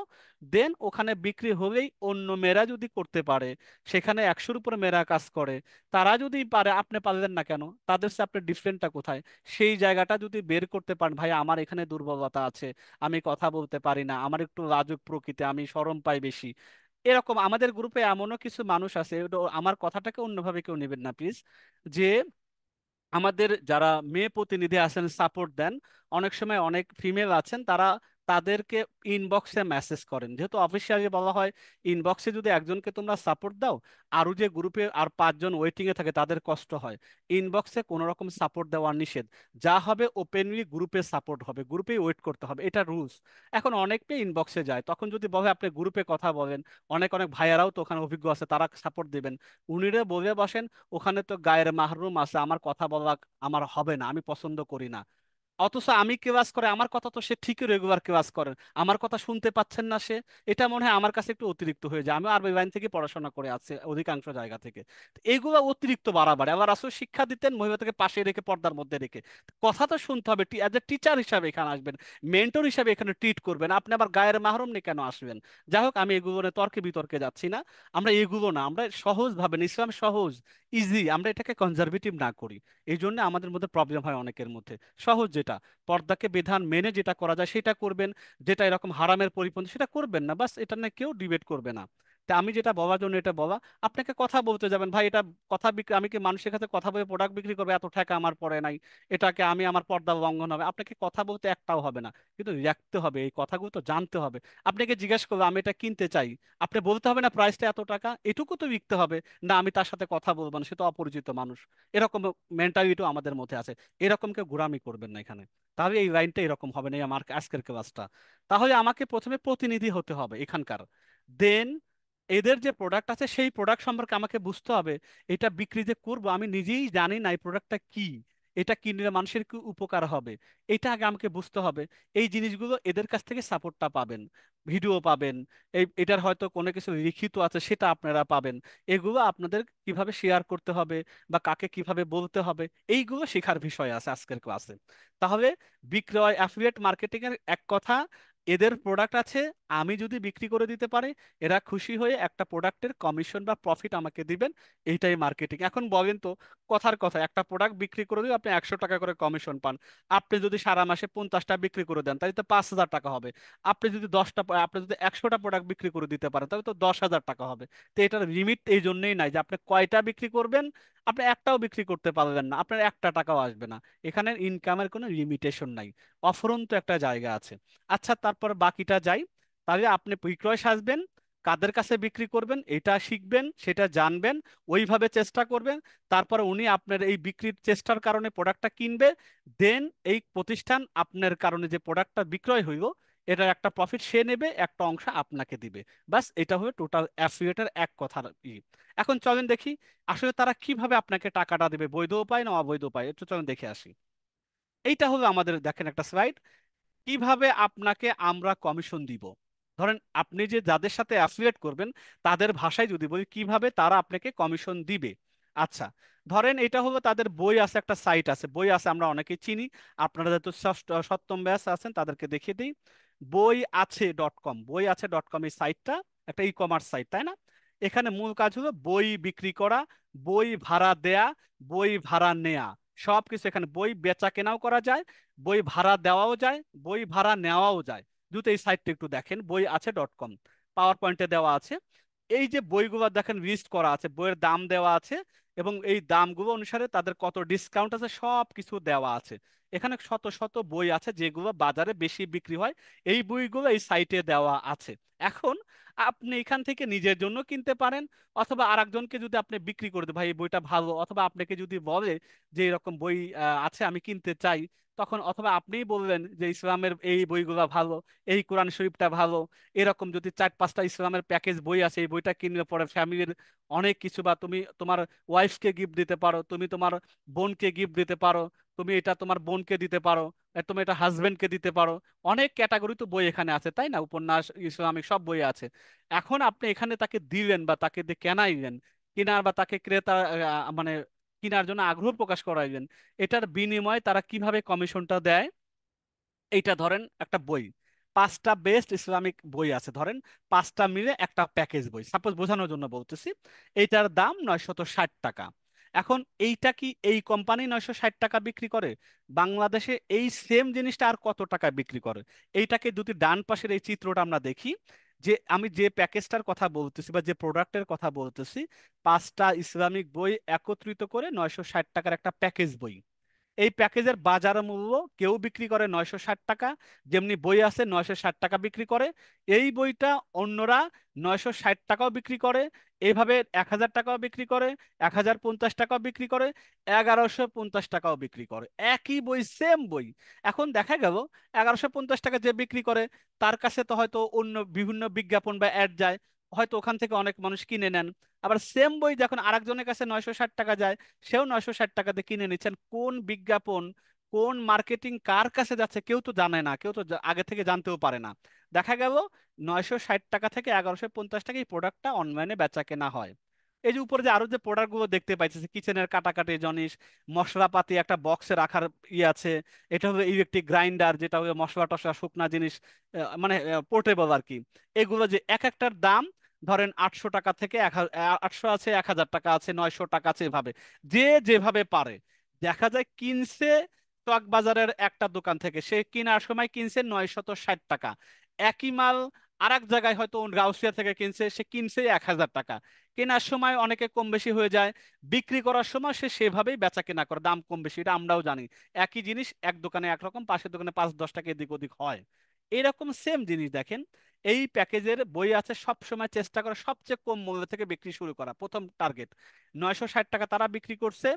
দেন ওখানে বিক্রি হলেই অন্য মেয়েরা যদি করতে পারে, সেখানে 100-র উপরে মেয়েরা কাজ করে, তারা যদি পারে আপনি পারলেন না কেন? তাদের সাথে আপনার ডিফারেন্টটা কোথায়? সেই জায়গাটা যদি বের করতে পারেন, ভাই আমার এখানে দুর্বলতা আছে, আমি কথা বলতে পারি না, আমার একটু লাজুক প্রকৃতি, আমি শরম পাই বেশি, এরকম আমাদের গ্রুপে এমনও কিছু মানুষ আছে, আমার কথাটাকে অন্যভাবে কেউ নেবেন না প্লিজ, যে আমাদের যারা মেয়ে প্রতিনিধি আছেন সাপোর্ট দেন, অনেক সময় অনেক ফিমেল আছেন, তারা তাদেরকে ইনবক্সে মেসেজ করেন। যেহেতু অফিসিয়ালি বলা হয়, ইনবক্সে যদি একজনকে তোমরা সাপোর্ট দাও, আরো যে গ্রুপে আর 5 জন ওয়েটিং এ থাকে তাদের কষ্ট হয়। ইনবক্সে কোনো রকম সাপোর্ট দেওয়া নিষেধ। যা হবে ওপেনলি গ্রুপে সাপোর্ট হবে, গ্রুপেই ওয়েট করতে হবে, এটা রুলস। এখন অনেকে ইনবক্সে যায়, তখন যদি বলে আপনি গ্রুপে কথা বলেন, অনেক অনেক ভাইয়ারাও তো ওখানে অভিজ্ঞ আছে, তারা সাপোর্ট দিবেন। উনিরে বলে বসেন ওখানে তো গায়ের মাহরুম আছে, আমার কথা বলা আমার হবে না, আমি পছন্দ করি না। অথচ আমি কেওয়াজ করে আমার কথা তো সে ঠিকই রেগুলার কেওয়াজ করেন, আমার কথা শুনতে পাচ্ছেন না সে। এটা মনে হয় আমার কাছে একটু অতিরিক্ত হয়ে যায়। আমি আরবি লাইন থেকে পড়াশোনা করে আছি অধিকাংশ জায়গা থেকে। তো এগুলো অতিরিক্ত বাড়াবাড়ি। আবার আসলে শিক্ষা দিতেন মহিলাদেরকে পাশে রেখে, পর্দার মধ্যে রেখে। কথা তো শুনতে হবে, অ্যাজ এ টিচার হিসাবে এখানে আসবেন, মেন্টর হিসাবে এখানে ট্রিট করবেন। আপনি আবার গায়ের মাহরুম নিয়ে কেন আসবেন? যাই হোক, আমি এগুলো নিয়ে তর্কে বিতর্কে যাচ্ছি না। আমরা এগুলো না, আমরা সহজ ভাবেন, ইসলাম সহজ, ইজি, আমরা এটাকে কনজারভেটিভ না করি। এই জন্য আমাদের মধ্যে প্রবলেম হয় অনেকের মধ্যে। সহজ যেটা, পর্দাকে বিধান মেনে যেটা করা যায় সেটা করবেন, যেটা এরকম হারামের পরিপন্থী সেটা করবেন না, বাস। এটা নিয়ে কেউ ডিবেট করবে না। তা আমি যেটা বলার জন্য এটা বলা, আপনাকে কথা বলতে যাবেন, ভাই এটা কথা বিক্রি, আমি কি মানুষের কাছে কথা বলে প্রোডাক্ট বিক্রি করবো? এত টাকা আমার পড়ে নাই, এটাকে আমি, আমার পর্দা লঙ্ঘন হবে? আপনাকে কথা বলতে একটাও হবে না, কিন্তু রাখতে হবে, এই কথাগুলো তো জানতে হবে। আপনাকে জিজ্ঞেস করবো আমি এটা কিনতে চাই, আপনি বলতে হবে না প্রাইসটা এত টাকা, এটুকু তো লিখতে হবে। না, আমি তার সাথে কথা বলবো না, সে তো অপরিচিত মানুষ। এরকম মেন্টালিটিও আমাদের মধ্যে আছে। এরকম কেউ ঘুরামি করবেন না এখানে। তাহলে এই লাইনটা এরকম হবে না, এই আমার আজকের ক্লাসটা। তাহলে আমাকে প্রথমে প্রতিনিধি হতে হবে এখানকার। দেন এদের যে প্রোডাক্ট আছে সেই প্রোডাক্ট সম্পর্কে আমাকে বুঝতে হবে। এটা বিক্রি যে করবো, আমি নিজেই জানি না এই প্রোডাক্টটা কি, এটা কিনলে মানুষের কি উপকার হবে, এটা আগে আমাকে বুঝতে হবে। এই জিনিসগুলো এদের কাছ থেকে সাপোর্টটা পাবেন, ভিডিও পাবেন, এটার হয়তো কোনো কিছু লিখিত আছে সেটা আপনারা পাবেন। এগুলো আপনাদের কিভাবে শেয়ার করতে হবে বা কাকে কিভাবে বলতে হবে, এইগুলো শেখার বিষয় আছে আজকের ক্লাসে। তাহলে বিক্রয়, অ্যাফিলিয়েট মার্কেটিং এর এক কথা, এদের প্রোডাক্ট আছে, আমি যদি বিক্রি করে দিতে পারি, এরা খুশি হয়ে একটা প্রোডাক্টের কমিশন বা প্রফিট আমাকে দিবেন। এইটাই মার্কেটিং। এখন বলেন তো, কথার কথা, একটা প্রোডাক্ট বিক্রি করে দিলে আপনি 100 টাকা করে কমিশন পান। আপনি যদি সারা মাসে 50টা বিক্রি করে দেন তাহলে তো 5,000 টাকা হবে। আপনি যদি 100টা প্রোডাক্ট বিক্রি করে দিতে পারেন তাহলে তো 10,000 টাকা হবে। তো এটার লিমিট এই জন্যই নাই যে আপনি কয়টা বিক্রি করবেন। আপনি একটাও বিক্রি করতে পারবেন না, আপনার 1টা টাকাও আসবে না। এখানে ইনকামের কোনো লিমিটেশন নাই, অফুরন্ত একটা জায়গা আছে। আচ্ছা, তারপর বাকিটা যাই। তাহলে আপনি বিক্রয় সাজবেন, কাদের কাছে বিক্রি করবেন এটা শিখবেন, সেটা জানবেন, ওইভাবে চেষ্টা করবেন। তারপর উনি আপনার এই বিক্রির চেষ্টার কারণে প্রোডাক্টটা কিনবে। দেন এই প্রতিষ্ঠান আপনার কারণে যে প্রোডাক্টটা বিক্রয় হইল, এটার একটা প্রফিট সে নেবে, একটা অংশ আপনাকে দিবে। বাস, এটা হলো টোটাল অ্যাফিলিয়েটের এক কথার এখন চলেন দেখি আসলে তারা কিভাবে আপনাকে টাকাটা দেবে, বৈধ উপায় না অবৈধ উপায়, একটু চলেন দেখে আসি। এইটা হলো আমাদের, দেখেন একটা স্লাইড, কিভাবে আপনাকে আমরা কমিশন দিব। ধরেন আপনি যে যাদের সাথে অ্যাফিলিয়েট করবেন, তাদের ভাষায় যদি বলি কিভাবে তারা আপনাকে কমিশন দিবে। আচ্ছা, ধরেন এটা হলো তাদের বই আছে, একটা সাইট আছে, বই আছে, আমরা অনেকেই চিনি। আপনারা যেহেতু সপ্তম ব্যাচ আছেন তাদেরকে দেখিয়ে দিই। বই আছে.com, বই আছে.com, এই সাইটটা একটা ই কমার্স সাইট, তাই না? এখানে মূল কাজ হলো বই বিক্রি করা, বই ভাড়া দেয়া, বই ভাড়া নেয়া, সবকিছু। এখানে বই বেচা কেনাও করা যায়, বই ভাড়া দেওয়াও যায়, বই ভাড়া নেওয়াও যায়। দ্রুত এই সাইটটা একটু দেখেন, বই আছে.com, পাওয়ার পয়েন্টে দেওয়া আছে। এই যে বইগুলো দেখেন লিস্ট করা আছে, বইয়ের দাম দেওয়া আছে, এবং এই দামগুলো অনুসারে তাদের কত ডিসকাউন্ট আছে সব কিছু দেওয়া আছে। এখানে শত শত বই আছে যেগুলো বাজারে বেশি বিক্রি হয়, এই বইগুলো এই সাইটে দেওয়া আছে। এখন আপনি এখান থেকে নিজের জন্য কিনতে পারেন, অথবা আরেকজনকে যদি আপনি বিক্রি করে দেন, ভাই এই বইটা ভালো, অথবা আপনাকে যদি বলে যে এরকম বই আছে আমি কিনতে চাই, তখন অথবা আপনিই বললেন যে ইসলামের এই বইগুলো ভালো, এই কোরআন শরীফটা ভালো, এরকম যদি 4-5টা ইসলামের প্যাকেজ বই আছে, এই বইটা কিনলে পরে ফ্যামিলির অনেক কিছু, বা তুমি তোমার ওয়াইফকে গিফট দিতে পারো, তুমি তোমার বোনকে গিফট দিতে পারো, তুমি এটা তোমার বোনকে দিতে পারো, তুমি এটা হাজবেন্ডকে দিতে পারো। অনেক ক্যাটাগরি তো বই এখানে আছে, তাই না? উপন্যাস, ইসলামিক সব বই আছে। এখন আপনি এখানে তাকে দিলেন বা তাকে দিয়ে কেনাইলেন, কিনার বা তাকে ক্রেতা মানে কেনার জন্য আগ্রহ প্রকাশ করাইলেন, এটার বিনিময়ে তারা কিভাবে কমিশনটা দেয়। এইটা ধরেন একটা বই, 5টা বেস্ট ইসলামিক বই আছে, ধরেন 5টা মিলে একটা প্যাকেজ বই, সাপোজ বোঝানোর জন্য বলতেছি। এইটার দাম 960 টাকা। এখন এইটা কি এই কোম্পানি 960 টাকা বিক্রি করে? বাংলাদেশে এই সেম জিনিসটা আর কত টাকা বিক্রি করে? এইটাকে দুটি ডান পাশের এই চিত্রটা আমরা দেখি, যে আমি যে প্যাকেজটার কথা বলতেছি বা যে প্রোডাক্টের কথা বলতেছি, 5টা ইসলামিক বই একত্রিত করে 960 টাকার একটা প্যাকেজ বই। এই প্যাকেজের বাজার মূল্য কেউ বিক্রি করে 960 টাকা, যেমনি বই আছে 960 টাকা বিক্রি করে, এই বইটা অন্যরা 960 টাকাও বিক্রি করে, এইভাবে 1000 টাকাও বিক্রি করে, 1050 টাকাও বিক্রি করে, 1150 টাকাও বিক্রি করে, একই বই, সেম বই। এখন দেখা গেল 1150 টাকা যে বিক্রি করে তার কাছে তো হয়তো অন্য বিভিন্ন বিজ্ঞাপন বা অ্যাড যায়, হয়তো ওখান থেকে অনেক মানুষ কিনে নেন। আবার সেম বই যখন আরেকজনের কাছে 960 টাকা যায়, সেও 960 টাকাতে কিনে নিচ্ছেন। কোন বিজ্ঞাপন, কোন মার্কেটিং কার কাছে যাচ্ছে কেউ তো জানে না, কেউ তো আগে থেকে জানতেও পারে না। দেখা গেল 960 টাকা থেকে 1150 টাকা এই প্রোডাক্টটা অনলাইনে বেচা কেনা হয়। এই যে উপরে যে আরো যে প্রোডাক্ট গুলো দেখতে পাইতেছে, কিচেনের কাটাকাটি জিনিস, মশলাপাতি একটা বক্সে রাখার আছে, এটা হলো ইলেকট্রিক গ্রাইন্ডার, যেটা হলো মশলা টশলা শুকনা জিনিস, মানে পোর্টেবল আর কি। এগুলো যে এক একটার দাম ধরেন 800 টাকা থেকে 800 আছে, 1000 টাকা আছে, 900 টাকা আছে, এভাবে যে যেভাবে পারে। দেখা যায় কিনছে চক বাজারের একটা দোকান থেকে, সে কেনার সময় কিনছে 960 টাকা, একই মাল আরেক জায়গায় হয়তো গাউসিয়া থেকে কিনছে, সে কিনছে 1000 টাকা। কেনার সময় অনেকে কম বেশি হয়ে যায়, বিক্রি করার সময় সে সেভাবেই বেচা কেনা করে, দাম কম বেশি, এটা আমরাও জানি। একই জিনিস এক দোকানে একরকম, পাশের দোকানে 5-10 টাকা এদিক ওদিক হয়। এরকম সেম জিনিস দেখেন, এই প্যাকেজের বই আছে সব সময় চেষ্টা করে সবচেয়ে কম মূল্য থেকে বিক্রি শুরু করা, প্রথম টার্গেট। 960 টাকা তারা বিক্রি করছে,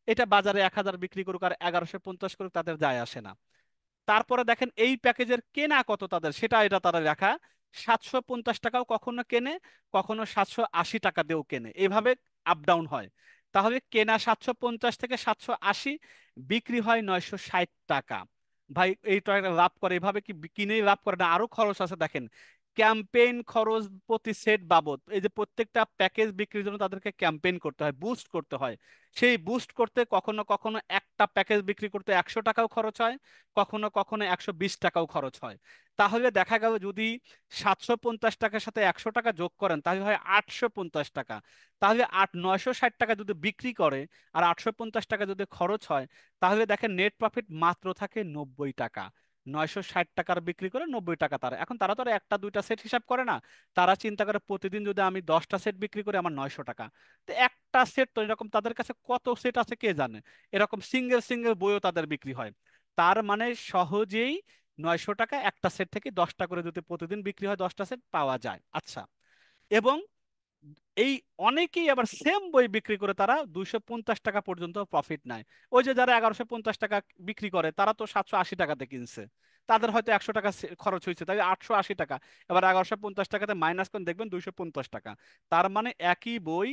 এটা বাজারে 1000 বিক্রি করুক আর 1150 করুক, তাদের যায় আসে না। তারপরে দেখেন এই প্যাকেজের কেনা কত তাদের, সেটা এটা তারা রাখা, 750 টাকাও কখনো কেনে, কখনো 780 টাকা দিয়েও কেনে, এভাবে আপ ডাউন হয়। তাহলে কেনা 750 থেকে 780, বিক্রি হয় 960 টাকা। ভাই এইটা একটা লাভ করে, এভাবে কি কিনেই লাভ করে না, আরো খরচ আছে দেখেন। ক্যাম্পেইন খরচ প্রতি সেট বাবদ, এই যে প্রত্যেকটা প্যাকেজ বিক্রির জন্য তাদেরকে ক্যাম্পেইন করতে হয়, বুস্ট করতে হয়। সেই বুস্ট করতে কখনো কখনো একটা প্যাকেজ বিক্রি করতে 100 টাকাও খরচ হয়, কখনো কখনো 120 টাকাও খরচ হয়। তাহলে দেখা গেল যদি 750 টাকার সাথে 100 টাকা যোগ করেন তাহলে হয় 850 টাকা। তাহলে 960 টাকা যদি বিক্রি করে আর 850 টাকা যদি খরচ হয়, তাহলে দেখেন নেট প্রফিট মাত্র থাকে 90 টাকা। 960 টাকার বিক্রি করে 90 টাকা তারা, এখন তারা তো আর একটা দুইটা সেট হিসাব করে না, তারা চিন্তা করে প্রতিদিন যদি আমি 10টা সেট বিক্রি করি আমার 900 টাকা। তো একটা সেট তো এরকম তাদের কাছে কত সেট আছে কে জানে, এরকম সিঙ্গেল সিঙ্গেল বইও তাদের বিক্রি হয়। তার মানে সহজেই 900 টাকা একটা সেট থেকে 10টা করে যদি প্রতিদিন বিক্রি হয় 10টা সেট পাওয়া যায়। আচ্ছা, এবং এই অনেকেই আবার সেম বই বিক্রি করে তারা 250 টাকা পর্যন্ত প্রফিট নেয়। ওই যে যারা 1150 টাকা বিক্রি করে তারা তো 780 টাকাতে কিনছে, তাদের হয়তো 100 টাকা খরচ হয়েছে, তাই 880 টাকা, এবার 1150 টাকাতে মাইনাস করে দেখবেন 250 টাকা। তার মানে একই বই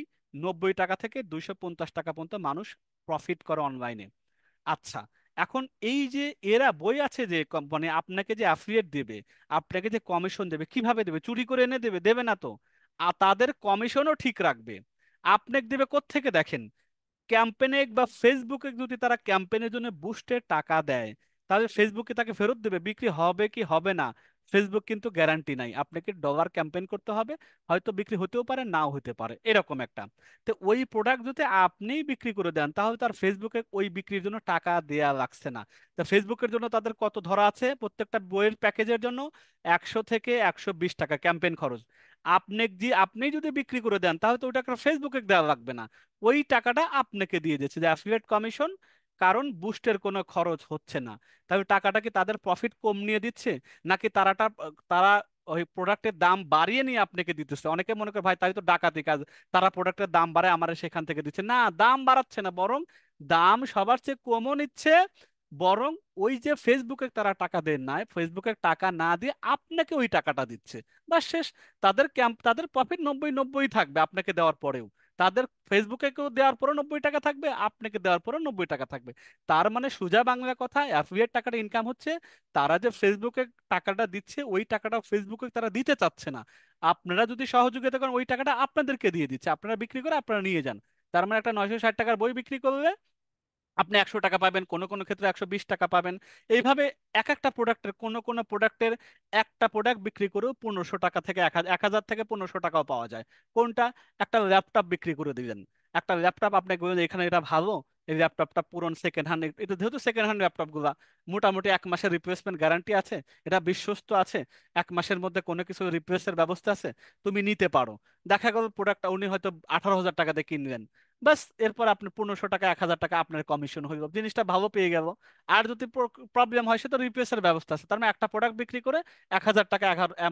90 টাকা থেকে 250 টাকা পর্যন্ত মানুষ প্রফিট করে অনলাইনে। আচ্ছা, এখন এই যে এরা বই আছে যে কোম্পানি আপনাকে যে অ্যাফিলিয়েট দেবে, আপনাকে যে কমিশন দেবে, কিভাবে দেবে? চুরি করে এনে দেবে? দেবে না তো। আর তাদের কমিশনও ঠিক রাখবে। আপনাকে দেবে কোত্থেকে দেখেন, ক্যাম্পেনে বা ফেসবুকে যদি তারা ক্যাম্পেনের জন্য বুস্টের টাকা দেয়, তাহলে ফেসবুকে তাকে ফেরত দেবে, বিক্রি হবে কি হবে না ফেসবুক কিন্তু গ্যারান্টি নাই, আপনাকে ডলার ক্যাম্পেইন করতে হবে, হয়তো বিক্রি হতেও পারে নাও হতে পারে, এরকম একটা। তো ওই প্রোডাক্ট যদি আপনিই বিক্রি করে দেন তাহলে তার ফেসবুকে ওই বিক্রির জন্য টাকা দেয়া লাগছে না। তা ফেসবুকের জন্য তাদের কত ধরা আছে প্রত্যেকটা বইয়ের প্যাকেজের জন্য, 100 থেকে 120 টাকা ক্যাম্পেইন খরচ। আপনি যদি বিক্রি করে দেন তাহলে তো ওই টাকা ফেসবুকে দেওয়া লাগবে না, ওই টাকাটা আপনাকে দিয়ে দিচ্ছে যে অ্যাফিলিয়েট কমিশন, কারণ বুস্টের কোনো খরচ হচ্ছে না। তাহলে টাকাটা কি তাদের প্রফিট কম নিয়ে দিচ্ছে, নাকি তারা ওই প্রোডাক্টের দাম বাড়িয়ে নিয়ে আপনাকে দিতেছে? অনেকে মনে করে ভাই তাই তো ডাকাতি কাজ, তারা প্রোডাক্টের দাম বাড়ায় আমার সেখান থেকে দিচ্ছে। না, দাম বাড়াচ্ছে না, বরং দাম সবার চেয়ে কমও নিচ্ছে। বরং ওই যে ফেসবুকে তারা টাকা দেন না, ফেসবুকে টাকা না দিয়ে আপনাকে ওই টাকাটা দিচ্ছে, বা শেষ। তাদের প্রফিট 90-90 থাকবে আপনাকে দেওয়ার পরেও, তাদের ফেসবুকে কেউ দেওয়ার পরও 90 টাকা থাকবে, আপনাকে দেওয়ার পরও 90 টাকা থাকবে। তার মানে সোজা বাংলা কথা, অ্যাফিলিয়েট টাকাটা ইনকাম হচ্ছে, তারা যে ফেসবুকে টাকাটা দিচ্ছে ওই টাকাটা ফেসবুকে তারা দিতে চাচ্ছে না, আপনারা যদি সহযোগিতা করেন ওই টাকাটা আপনাদেরকে দিয়ে দিচ্ছে, আপনারা বিক্রি করে আপনারা নিয়ে যান। তার মানে একটা 960 টাকার বই বিক্রি করলে আপনি 100 টাকা পাবেন, কোনো কোনো ক্ষেত্রে 120 টাকা পাবেন। এইভাবে এক একটা প্রোডাক্টের, কোনো কোনো প্রোডাক্টের একটা প্রোডাক্ট বিক্রি করেও 1500 টাকা থেকে 1000 থেকে 1500 টাকাও পাওয়া যায়। কোনটা? একটা ল্যাপটপ বিক্রি করে দিলেন, একটা ল্যাপটপ আপনাকে বললেন এখানে এটা ভালো, এই ল্যাপটপটা পুরনো সেকেন্ড হ্যান্ড, এটা যেহেতু সেকেন্ড হ্যান্ড ল্যাপটপ গুলা মোটামুটি 1 মাসের রিপ্লেসমেন্ট গ্যারান্টি আছে, এটা বিশ্বস্ত আছে, 1 মাসের মধ্যে কোনো কিছু রিপ্লেসের ব্যবস্থা আছে, তুমি নিতে পারো। দেখা গেল প্রোডাক্টটা উনি হয়তো 18,000 টাকাতে কিনলেন, বাস এরপর আপনার 1500 টাকা 1000 টাকা আপনার কমিশন হইল, জিনিসটা ভালো পেয়ে গেল। আর যদি প্রবলেম হয় সে তো রিপ্লেসের ব্যবস্থা আছে, তার মানে একটা প্রোডাক্ট বিক্রি করে 1000 টাকা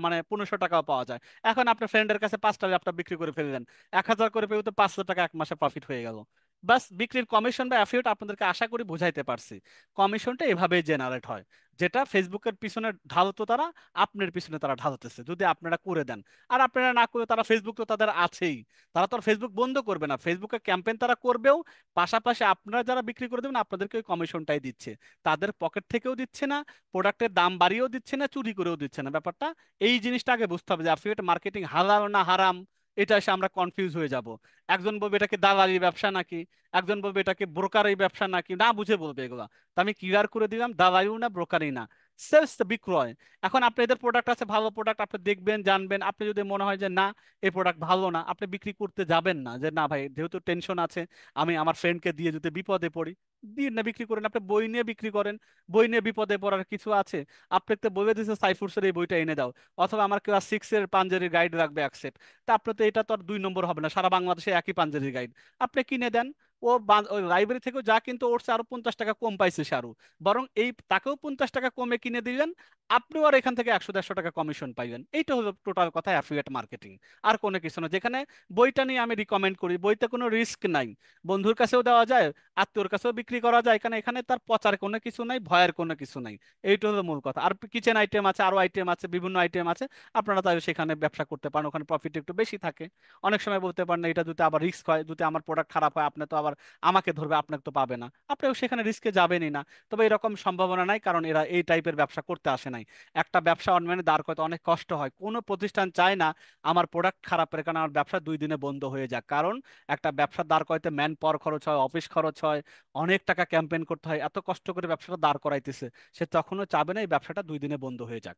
মানে 1500 টাকাও পাওয়া যায়। এখন আপনার ফ্রেন্ডের কাছে 5টা ল্যাপটপ বিক্রি করে ফেললেন, 1000 করে পেয়ে তো 500 টাকা এক মাসে প্রফিট হয়ে গেল। বাস বিক্রির কমিশন বা অ্যাফিলিয়েট আপনাদেরকে আশা করি বুঝাইতে পারছি। কমিশনটা এভাবেই জেনারেট হয়, যেটা ফেসবুকের পিছনে ঢালতো তারা, আপনার পিছনে তারা ঢালতেছে যদি আপনারা করে দেন। আর আপনারা না করে, তারা ফেসবুক তো তাদের আছেই, তারা তো আর ফেসবুক বন্ধ করবে না, ফেসবুকে ক্যাম্পেইন তারা করবেও, পাশাপাশি আপনারা যারা বিক্রি করে দেবেন আপনাদেরকে ওই কমিশনটাই দিচ্ছে, তাদের পকেট থেকেও দিচ্ছে না, প্রোডাক্টের দাম বাড়িয়েও দিচ্ছে না, চুরি করেও দিচ্ছে না। ব্যাপারটা এই জিনিসটা আগে বুঝতে হবে যে অ্যাফিলিয়েট মার্কেটিং হালাল না হারাম, এটা এসে আমরা কনফিউজ হয়ে যাব। একজন বলবে এটাকে দালালি ব্যবসা নাকি, একজন বলবে এটাকে ব্রোকারি ব্যবসা নাকি, না বুঝে বলবে এগুলা। তো আমি ক্লিয়ার করে দিলাম, দালালিও না ব্রোকারি না, সেলস বিক্রয়। এখন আপনি এদের প্রোডাক্ট আছে, ভালো প্রোডাক্ট, আপনি দেখবেন জানবেন, আপনি যদি মনে হয় যে না এই প্রোডাক্ট ভালো না, আপনি বিক্রি করতে যাবেন না, যে না ভাই যেহেতু টেনশন আছে, আমি আমার ফ্রেন্ডকে দিয়ে যদি বিপদে পড়ি, দিন না, বিক্রি করেন। আপনি বই নিয়ে বিক্রি করেন, বই নিয়ে বিপদে পড়ার কিছু আছে? আপনি তো বলে দিচ্ছে সাইফুরসের এই বইটা এনে দাও, অথবা আমার ক্লাস 6-এর পাঞ্জাবির গাইড রাখবে এক সেট, তা আপনি তো এটা তো আর 2 নম্বর হবে না, সারা বাংলাদেশে একই পাঞ্জাবির গাইড, আপনি কিনে দেন। ও ওই লাইব্রেরি থেকেও যা কিন্তু ওর চেয়ে আরো 50 টাকা কম পাইছে সে আরো, বরং এই তাকেও 50 টাকা কমে কিনে দিলেন, আপনিও আর এখান থেকে 100-150 টাকা কমিশন পাইবেন। এইটা হলো টোটাল কথা অ্যাফিলিয়েট মার্কেটিং, আর কোনো কিছু না। যেখানে বইটা নিয়ে আমি রিকমেন্ড করি, বইতে কোনো রিস্ক নাই, বন্ধুর কাছেও দেওয়া যায়, আত্মীয়র কাছেও বিক্রি করা যায়, এখানে এখানে তার পচার কোনো কিছু নাই, ভয়ের কোনো কিছু নাই। এইটা হলো মূল কথা। আর কিচেন আইটেম আছে, আরো আইটেম আছে, বিভিন্ন আইটেম আছে, আপনারা তাহলে সেখানে ব্যবসা করতে পারেন, ওখানে প্রফিট একটু বেশি থাকে। অনেক সময় বলতে পারেন না, এটা যদি আবার রিস্ক হয়, যদি আমার প্রোডাক্ট খারাপ হয়, আপনি তো আবার আমাকে ধরবে, আপনাকে তো পাবে না, আপনিও সেখানে রিস্কে যাবেনই না। তবে এরকম সম্ভাবনা নাই, কারণ এরা এই টাইপের ব্যবসা করতে আসে নাই। একটা ব্যবসা অনলাইনে দাঁড় করাতে অনেক কষ্ট হয়, কোনো প্রতিষ্ঠান চায় না আমার প্রোডাক্ট খারাপ এর কারণে আমার ব্যবসা 2 দিনে বন্ধ হয়ে যাক। কারণ একটা ব্যবসা দাঁড় করাইতে ম্যান পাওয়ার খরচ হয়, অফিস খরচ হয়, অনেক টাকা ক্যাম্পেইন করতে হয়, এত কষ্ট করে ব্যবসাটা দাঁড় করাইতেছে, সে তখনও চাবে না এই ব্যবসাটা 2 দিনে বন্ধ হয়ে যাক।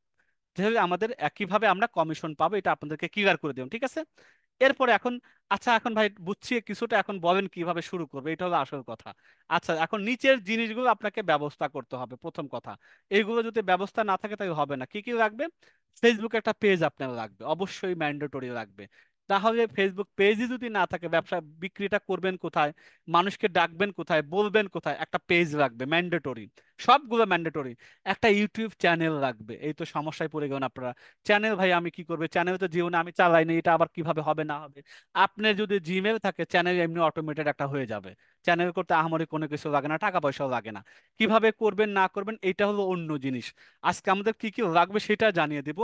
যেহেতু আমাদের একইভাবে আমরা কমিশন পাবো, এটা আপনাদেরকে ক্লিয়ার করে দিলাম, ঠিক আছে? এরপরে এখন, আচ্ছা এখন ভাই বুঝছি কিছুটা, এখন বলেন কিভাবে শুরু করবে, এটা হলো আসল কথা। আচ্ছা এখন নিচের জিনিসগুলো আপনাকে ব্যবস্থা করতে হবে, প্রথম কথা। এইগুলো যদি ব্যবস্থা না থাকে তাহলে হবে না। কি কি লাগবে? ফেসবুকে একটা পেজ আপনার লাগবে, অবশ্যই ম্যান্ডেটরি লাগবে। তাহলে ফেসবুক পেজই যদি না থাকে, ব্যবসা বিক্রিটা করবেন কোথায়, মানুষকে ডাকবেন কোথায়, বলবেন কোথায়? একটা পেজ লাগবে ম্যান্ডেটরি, সবগুলো ম্যান্ডেটরি। একটা ইউটিউব চ্যানেল লাগবে, এই তো সমস্যায় পড়ে গেলেন আপনারা। চ্যানেল ভাই আমি কি করবে, চ্যানেল তো জীবনে আমি চালাইনি, এটা আবার কিভাবে হবে না হবে? আপনার যদি জিমেল থাকে, চ্যানেল এমনি অটোমেটেড একটা হয়ে যাবে। চ্যানেল করতে আহামরি কোনো কিছু লাগে না, টাকা পয়সাও লাগে না। কিভাবে করবেন না করবেন এটা হলো অন্য জিনিস। আজকে আমাদের কি কি লাগবে সেটা জানিয়ে দিব।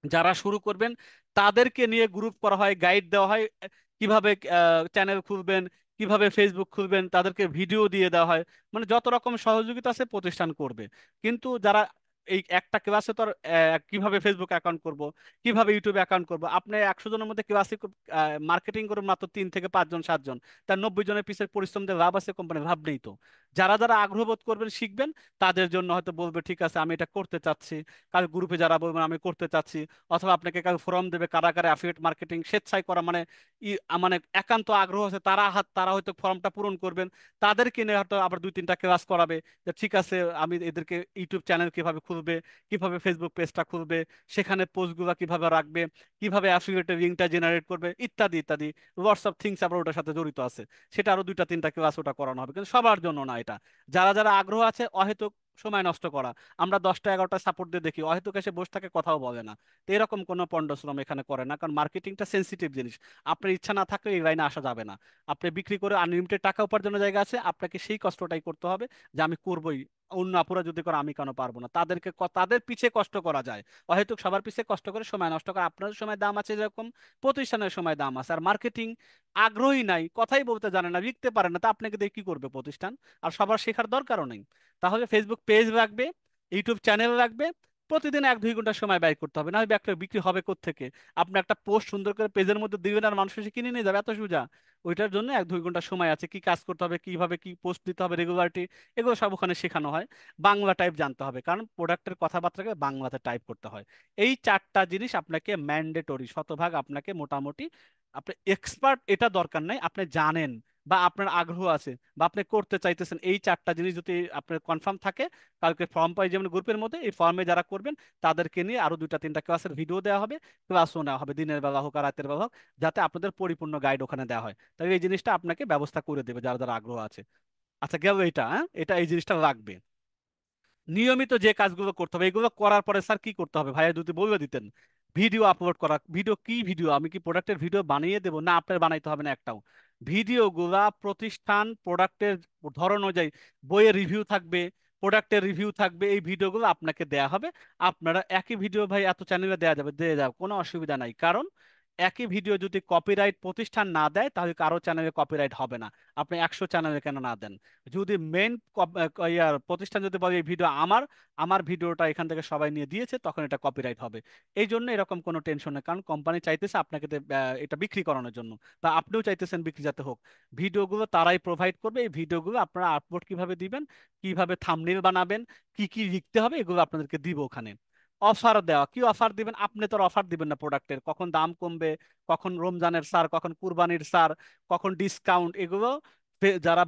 যারা শুরু করবেন তাদেরকে নিয়ে গ্রুপ করা হয়, গাইড দেওয়া হয়, কিভাবে চ্যানেল খুলবেন, কিভাবে ফেসবুক খুলবেন, তাদেরকে ভিডিও দিয়ে দেওয়া হয়। মানে যত রকম সহযোগিতা আছে প্রতিষ্ঠান করবে। কিন্তু যারা এই একটা ক্লাসে তো আর কিভাবে ফেসবুক অ্যাকাউন্ট করব, কিভাবে ইউটিউবে অ্যাকাউন্ট করব, আপনি 100 জনের মধ্যে ক্লাসে মার্কেটিং করবেন মাত্র 3 থেকে 5 জন 7 জন, তার 90 জনের পিছের পরিশ্রম দিয়ে লাভ আছে কোম্পানির? লাভ নেই তো। যারা যারা আগ্রহ বোধ করবেন শিখবেন, তাদের জন্য হয়তো বলবে ঠিক আছে আমি এটা করতে চাচ্ছি। কাল গ্রুপে যারা বলবেন আমি করতে চাচ্ছি, অথবা আপনাকে কাল ফোরাম দেবে কারা কারা অ্যাফিলিয়েট মার্কেটিং স্বেচ্ছায় করা, মানে মানে একান্ত আগ্রহ আছে তারা, তারা হয়তো ফর্মটা পূরণ করবেন, তাদেরকে নিয়ে হয়তো আবার 2-3টা ক্লাস করাবে, যে ঠিক আছে আমি এদেরকে ইউটিউব চ্যানেল কিভাবে খুলবে, কিভাবে ফেসবুক পেজটা খুলবে, সেখানে পোস্টগুলো কিভাবে রাখবে, কিভাবে অ্যাফিলিয়েটের লিঙ্কটা জেনারেট করবে, ইত্যাদি ইত্যাদি। লটস অফ থিংস আবার ওটার সাথে জড়িত আছে। সেটা আরো 2-3টা ক্লাস ওটা করানো হবে, কিন্তু সবার জন্য না এটা। যারা যারা আগ্রহ আছে, অহেতুক সময় নষ্ট করা, আমরা 10টা 11টা সাপোর্ট দিয়ে দেখি অহেতুক এসে বসে থাকে, কথাও বলে না। তো এরকম কোনো পন্ডশ্রম এখানে করে না, কারণ মার্কেটিংটা সেন্সিটিভ জিনিস। আপনার ইচ্ছা না থাকলে এই লাইনে আসা যাবে না। আপনি বিক্রি করে আনলিমিটেড টাকা উপার্জনের জায়গা আছে, আপনাকে সেই কষ্টটাই করতে হবে, যে আমি করবোই, অন্য আপুরা যদি করে আমি কেন পারবো না? তাদেরকে তাদের পিছে কষ্ট করা যায়, অহেতুক সবার পিছে কষ্ট করে সময় নষ্ট করা। আপনার সময় দাম আছে যেরকম, প্রতিষ্ঠানের সময় দাম আছে। আর মার্কেটিং আগ্রহী নাই, কথাই বলতে জানে না, লিখতে পারে না, তা আপনাকে দিয়ে কি করবে প্রতিষ্ঠান? আর সবার শেখার দরকারও নেই। তাহলে ফেসবুক পেজ রাখবে, ইউটিউব চ্যানেল রাখবে, প্রতিদিন 1-2 ঘন্টা সময় ব্যয় করতে হবে, না হয় একটা বিক্রি হবে কোত্থেকে? আপনি একটা পোস্ট সুন্দর করে পেজের মধ্যে দিবেন আর মানুষ এসে কিনে নিয়ে যাবে, এত সোজা? ওইটার জন্য 1-2 ঘন্টা সময় আছে, কি কাজ করতে হবে, কিভাবে কি পোস্ট দিতে হবে, রেগুলারিটি, এগুলো সব ওখানে শেখানো হয়। বাংলা টাইপ জানতে হবে, কারণ প্রোডাক্টের কথাবার্তাকে বাংলাতে টাইপ করতে হয়। এই 4টা জিনিস আপনাকে ম্যান্ডেটরি, শতভাগ আপনাকে মোটামুটি, আপনি এক্সপার্ট এটা দরকার নাই, আপনি জানেন, বা আপনার আগ্রহ আছে বা আপনি করতে চাইতেছেন, এই 4টা জিনিস যদি আপনার কনফার্ম থাকে, কালকে ফর্ম পাই যেমন গ্রুপের মধ্যে, এই ফর্মে যারা করবেন তাদেরকে নিয়ে আরো 2টা 3টা ক্লাসের ভিডিও দেওয়া হবে, ক্লাসও নেওয়া হবে, দিনের বেলা হোক আর রাতের বেলা হোক, যাতে আপনাদের পরিপূর্ণ গাইড ওখানে দেওয়া হয়। তাই এই জিনিসটা আপনাকে ব্যবস্থা করে দেবে যারা যারা আগ্রহ আছে। আচ্ছা, গেল এটা, হ্যাঁ, এটা এই জিনিসটা লাগবে। নিয়মিত যে কাজগুলো করতে হবে, এগুলো করার পরে স্যার কি করতে হবে ভাইয়া যদি বলে দিতেন। ভিডিও আপলোড করা। ভিডিও কি ভিডিও? আমি কি প্রোডাক্টের ভিডিও বানিয়ে দেবো? না, আপনার বানাইতে হবে না একটাও। ভিডিওগুলা প্রতিষ্ঠান প্রোডাক্টের ধরন অনুযায়ী, বইয়ের রিভিউ থাকবে, প্রোডাক্টের রিভিউ থাকবে, এই ভিডিওগুলো আপনাকে দেয়া হবে। আপনারা একই ভিডিও ভাই এত চ্যানেলে দেওয়া যাবে, দিয়ে যাবে, কোনো অসুবিধা নাই। কারণ একই ভিডিও যদি কপিরাইট প্রতিষ্ঠান না দেয় তাহলে কারো চ্যানেলে কপিরাইট হবে না। আপনি 100 চ্যানেলে কেন না দেন? যদি মেন ইয়ার প্রতিষ্ঠান যদি বলে এই ভিডিও আমার, আমার ভিডিওটা এখান থেকে সবাই নিয়ে দিয়েছে, তখন এটা কপিরাইট হবে। এই জন্য এরকম কোনো টেনশন নেই, কারণ কোম্পানি চাইতেছে আপনাকে এটা বিক্রি করানোর জন্য, বা আপনিও চাইতেছেন বিক্রি যাতে হোক। ভিডিওগুলো তারাই প্রোভাইড করবে। এই ভিডিওগুলো আপনারা আপলোড কিভাবে দিবেন, কিভাবে থাম্বনেল বানাবেন, কি কি লিখতে হবে, এগুলো আপনাদেরকে দিব ওখানে। অফার দেওয়া, কি অফার দিবেন? আপনি তো অফার দিবেন না প্রোডাক্টের, কখন দাম কমবে, কখন রমজানের সার, কখন কুরবানির সার, কখন ডিসকাউন্ট, এগুলো যারা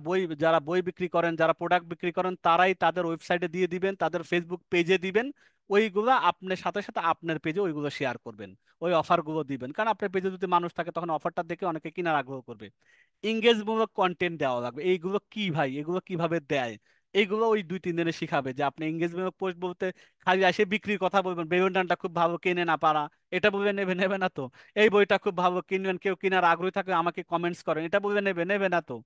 বই বিক্রি করেন, যারা প্রোডাক্ট বিক্রি করেন, তারাই তাদের ওয়েবসাইটে দিয়ে দিবেন, তাদের ফেসবুক পেজে দিবেন। ওইগুলা আপনার সাথে সাথে আপনার পেজে ওইগুলো শেয়ার করবেন, ওই অফারগুলো দিবেন, কারণ আপনার পেজে যদি মানুষ থাকে তখন অফারটা দেখে অনেকে কেনার আগ্রহ করবে। এঙ্গেজমূলক কন্টেন্ট দেওয়া লাগবে। এইগুলো কি ভাই, এগুলো কিভাবে দেয়? এইগুলো ওই 2-3 দিনে শিখাবে। যে আপনি এঙ্গেজমেন্ট পোস্ট বলতে খালি এসে বিক্রির কথা বলবেন, বেগুন ডানটা খুব ভালো, কিনে না পারা, এটা বলবে নেবে, নেবে না তো। এই বইটা খুব ভালো, কিনবেন, কেউ কেনার আগ্রহী থাকলে আমাকে কমেন্টস করেন, এটা বলবে নেবে, নেবে না তো।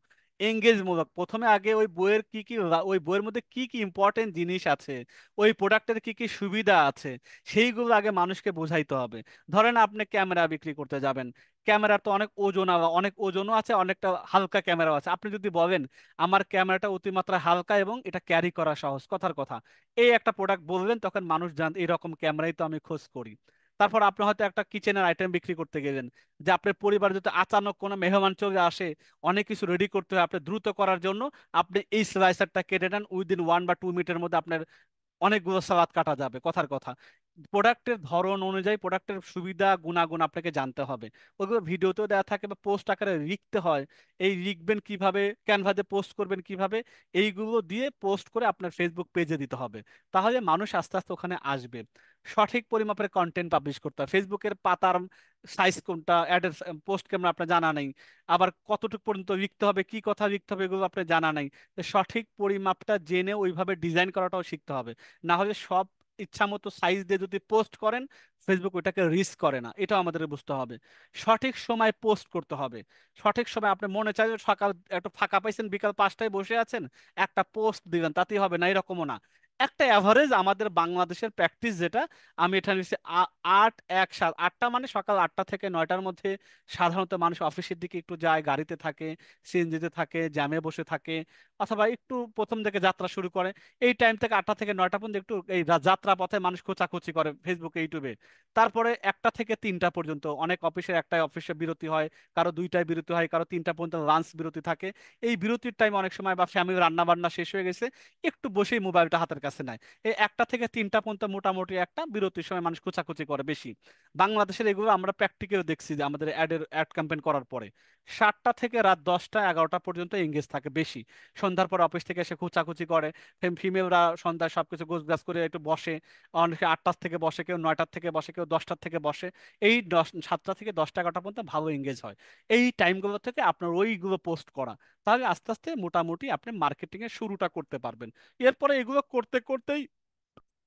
এঙ্গেজমূলক, প্রথমে আগে ওই বইয়ের কি কি ওই বইয়ের মধ্যে কি কি ইম্পর্টেন্ট জিনিস আছে, ওই প্রোডাক্টের কি কি সুবিধা আছে, সেইগুলো আগে মানুষকে বোঝাইতে হবে। ধরেন আপনি ক্যামেরা বিক্রি করতে যাবেন, ক্যামেরার তো অনেক ওজন, অনেক ওজনও আছে, অনেকটা হালকা ক্যামেরাও আছে। আপনি যদি বলেন আমার ক্যামেরাটা অতিমাত্রা হালকা এবং এটা ক্যারি করা সহজ, কথার কথা, এই একটা প্রোডাক্ট বললেন, তখন মানুষ জান এরকম ক্যামেরাই তো আমি খোঁজ করি। তারপর আপনি হয়তো একটা কিচেনের আইটেম বিক্রি করতে গেলেন, যে আপনার পরিবার যদি আচানক কোনো মেহমান চলে আসে, অনেক কিছু রেডি করতে হয়, আপনি দ্রুত করার জন্য আপনি এই স্লাইসারটা কেটে নেন, উইদিন 1 বা 2 মিনিটের মধ্যে আপনার অনেকগুলো সালাদ কাটা যাবে, কথার কথা। প্রোডাক্টের ধরন অনুযায়ী প্রোডাক্টের সুবিধা গুণাগুণ আপনাকে জানতে হবে। ওগুলো ভিডিওতেও দেওয়া থাকে বা পোস্ট আকারে লিখতে হয়। এই লিখবেন কিভাবে, ক্যানভাতে পোস্ট করবেন কিভাবে, এইগুলো দিয়ে পোস্ট করে আপনার ফেসবুক পেজে দিতে হবে। তাহলে মানুষ আস্তে আস্তে ওখানে আসবে। সঠিক পরিমাপের কন্টেন্ট পাবলিশ করতে হবে। ফেসবুকের পাতার সাইজ কোনটা, অ্যাডের পোস্ট কেমন আপনার জানা নেই, আবার কতটুকু পর্যন্ত লিখতে হবে, কি কথা লিখতে হবে, এগুলো আপনার জানা নেই। তো সঠিক পরিমাপটা জেনে ওইভাবে ডিজাইন করাটাও শিখতে হবে। না হলে সব ইচ্ছা মতো সাইজ দিয়ে যদি পোস্ট করেন, ফেসবুক ওইটাকে রিস্ক করে না, এটাও আমাদের বুঝতে হবে। সঠিক সময় পোস্ট করতে হবে। সঠিক সময়, আপনি মনে চাই যে সকাল একটু ফাঁকা পাইছেন, বিকাল 5টায় বসে আছেন, একটা পোস্ট দিলেন, তাতেই হবে না, এরকমও না। একটা অ্যাভারেজ আমাদের বাংলাদেশের প্র্যাকটিস যেটা, আমি এটা নিচ্ছি 8-1-7, 8টা মানে সকাল 8টা থেকে 9টার মধ্যে সাধারণত মানুষ অফিসের দিকে একটু যায়, গাড়িতে থাকে, সিএনজিতে থাকে, জ্যামে বসে থাকে, অথবা একটু প্রথম থেকে যাত্রা শুরু করে। এই টাইম থেকে 8টা থেকে 9টা পর্যন্ত একটু এই যাত্রা পথে মানুষ খোঁচাখুচি করে ফেসবুকে, ইউটিউবে। তারপরে 1টা থেকে 3টা পর্যন্ত অনেক অফিসের, একটাই অফিসে বিরতি হয়, কারো 2টায় বিরতি হয়, কারো 3টা পর্যন্ত লাঞ্চ বিরতি থাকে। এই বিরতির টাইম অনেক সময় বা ফ্যামিলি রান্না বান্না শেষ হয়ে গেছে, একটু বসেই মোবাইলটা হাতের কাছে নেয়। এই 1টা থেকে 3টা পর্যন্ত মোটামুটি একটা বিরতির সময় মানুষ খোঁচাখুচি করে বেশি। বাংলাদেশের এগুলো আমরা প্র্যাকটিক্যাল দেখছি, যে আমাদের অ্যাড ক্যাম্পেইন করার পরে 7টা থেকে রাত 10টা 11টা পর্যন্ত এঙ্গেজ থাকে বেশি। সন্ধ্যার পর অফিস থেকে এসে খোঁচাখুচি করে, ফিমেলরা সন্ধ্যায় সবকিছু গোছগাছ করে একটু বসে, অনেকে 8টার থেকে বসে, কেউ 9টার থেকে বসে, কেউ 10টার থেকে বসে। এই 7টা থেকে 10টা 11টা পর্যন্ত ভালো এঙ্গেজ হয়। এই টাইমগুলো থেকে আপনার ওইগুলো পোস্ট করা, তাহলে আস্তে আস্তে মোটামুটি আপনি মার্কেটিং এর শুরুটা করতে পারবেন। এরপরে এগুলো করতে করতেই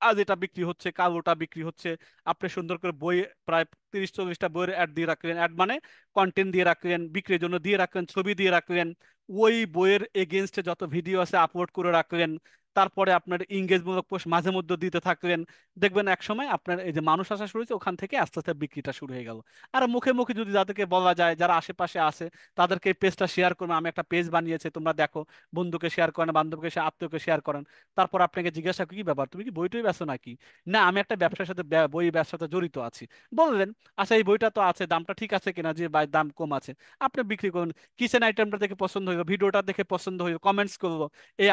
আজ এটা বিক্রি হচ্ছে, কাল ওটা বিক্রি হচ্ছে। আপনি সুন্দর করে বই, প্রায় 30-40টা বইয়ের অ্যাড দিয়ে রাখলেন, অ্যাড মানে কন্টেন্ট দিয়ে রাখলেন, বিক্রির জন্য দিয়ে রাখলেন, ছবি দিয়ে রাখলেন, ওই বইয়ের এগেনস্টে যত ভিডিও আছে আপলোড করে রাখলেন। তারপরে আপনার ইংগেজমূলক পোস্ট মাঝে মধ্যে দিতে থাকলেন। দেখবেন এক সময় আপনার এই যে মানুষ আসা শুরু হয়েছে, ওখান থেকে আস্তে আস্তে বিক্রিটা শুরু হয়ে গেল। আর মুখে মুখে যদি যাদেরকে বলা যায়, যারা আশেপাশে আছে, তাদেরকে এই পেজটা শেয়ার করবেন, আমি একটা পেজ বানিয়েছি তোমরা দেখো, বন্ধুকে শেয়ার করেন, বান্ধবকে, আত্মীয়কে শেয়ার করেন। তারপর আপনাকে জিজ্ঞাসা করি, কি ব্যাপার, তুমি কি বই টই বেচো নাকি? না, আমি একটা ব্যবসার সাথে বই ব্যবসার সাথে জড়িত আছি। বললেন, আচ্ছা এই বইটা তো আছে, দামটা ঠিক আছে কিনা, যে ভাই দাম কম আছে, আপনি বিক্রি করুন। কিচেন আইটেমটা দেখে পছন্দ হইলো, ভিডিওটা দেখে পছন্দ হইলো, কমেন্টস করলো, এই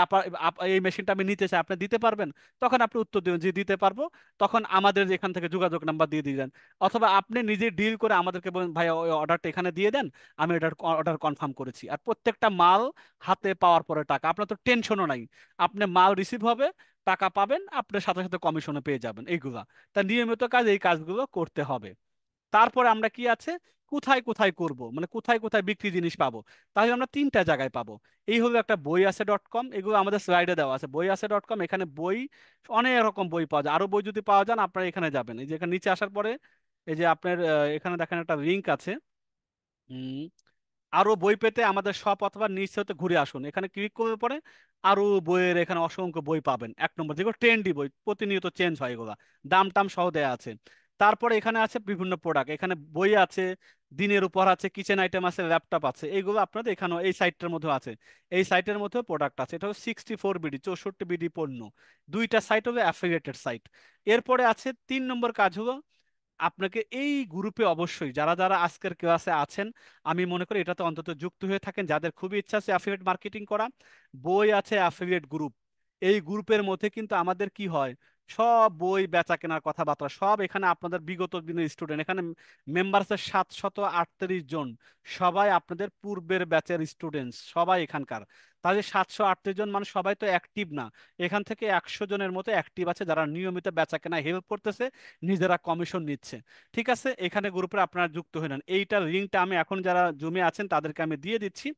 এই মেশিনটা আমি নিতে চাই, আপনি দিতে পারবেন? তখন আপনি উত্তর দিবেন যে দিতে পারবো। তখন আমাদের এখান থেকে যোগাযোগ নাম্বার দিয়ে দিবেন, অথবা আপনি নিজে ডিল করে আমাদেরকে বলেন ভাই ওই অর্ডারটা এখানে দিয়ে দেন, আমি এটার অর্ডার কনফার্ম করেছি। আর প্রত্যেকটা মাল হাতে পাওয়ার পরে টাকা, আপনার তো টেনশনও নাই। আপনি মাল রিসিভ হবে, টাকা পাবেন, আপনার সাথে সাথে কমিশনে পেয়ে যাবেন এইগুলা। তা নিয়মিত কাজ, এই কাজগুলো করতে হবে। তারপরে আমরা কি আছে, কোথায় কোথায় করব, মানে কোথায় কোথায় বিক্রি জিনিস পাবো, তাহলে আমরা তিনটা জায়গায় পাবো। এই হলো একটা বইআছে.com, এগুলো আমাদের স্লাইডে দেওয়া আছে। বইআছে.com, এখানে বই অনেক রকম বই পাওয়া যায়। আরো বই যদি পাওয়া যান আপনারা এখানে যাবেন, এই যে এখানে নিচে আসার পরে এই যে আপনার এখানে দেখেন একটা লিঙ্ক আছে। আরো বই পেতে আমাদের শপ অথবা নিচ হতে ঘুরে আসুন, এখানে ক্লিক করলে পরে আরো বইয়ের এখানে অসংখ্য বই পাবেন। এক নম্বর যেগুলো ট্রেন্ডি বই, প্রতিনিয়ত চেঞ্জ হয় এগুলা, দাম টাম সহ দেয়া আছে। তারপরে এখানে আছে বিভিন্ন প্রোডাক্ট, এখানে বই আছে, দিনের উপর আছে, কিচেন আইটেম আছে, ল্যাপটপ আছে, এইগুলো আপনাদের এখানে এই সাইটটার মধ্যে আছে। এই সাইটের মধ্যে প্রোডাক্ট আছে, এটা হলো 64 বিডি, 64 বিডি পণ্য। দুইটা সাইট হলো অ্যাফিলিয়েটেড সাইট। এরপরে আছে 3 নম্বর কাজ হলো, আপনাকে এই গ্রুপে অবশ্যই যারা যারা আজকের ক্লাসে আছেন, আমি মনে করি এটাতে অন্তত যুক্ত হয়ে থাকেন, যাদের খুবই ইচ্ছা আছে অ্যাফিলিয়েট মার্কেটিং করা। বই আছে অ্যাফিলিয়েট গ্রুপ, এই গ্রুপের মধ্যে কিন্তু আমাদের কি হয়, সব বই বেচা কেনার কথাবার্তা সব এখানে আপনাদের বিগত দিনের স্টুডেন্ট, এখানে মেম্বার আছে 738 জন, সবাই আপনাদের পূর্বের ব্যাচের স্টুডেন্টস, সবাই এখানকার। তাহলে 738 জন মানুষ সবাই তো অ্যাক্টিভ না, এখান থেকে 100 জনের মতো অ্যাক্টিভ আছে যারা নিয়মিত বেচা কেনা হেল্প করতেছে, নিজেরা কমিশন নিচ্ছে। ঠিক আছে, এখানে গ্রুপে আপনারা যুক্ত হয়ে নেন। এইটার লিঙ্কটা আমি এখন যারা জুমে আছেন তাদেরকে আমি দিয়ে দিচ্ছি,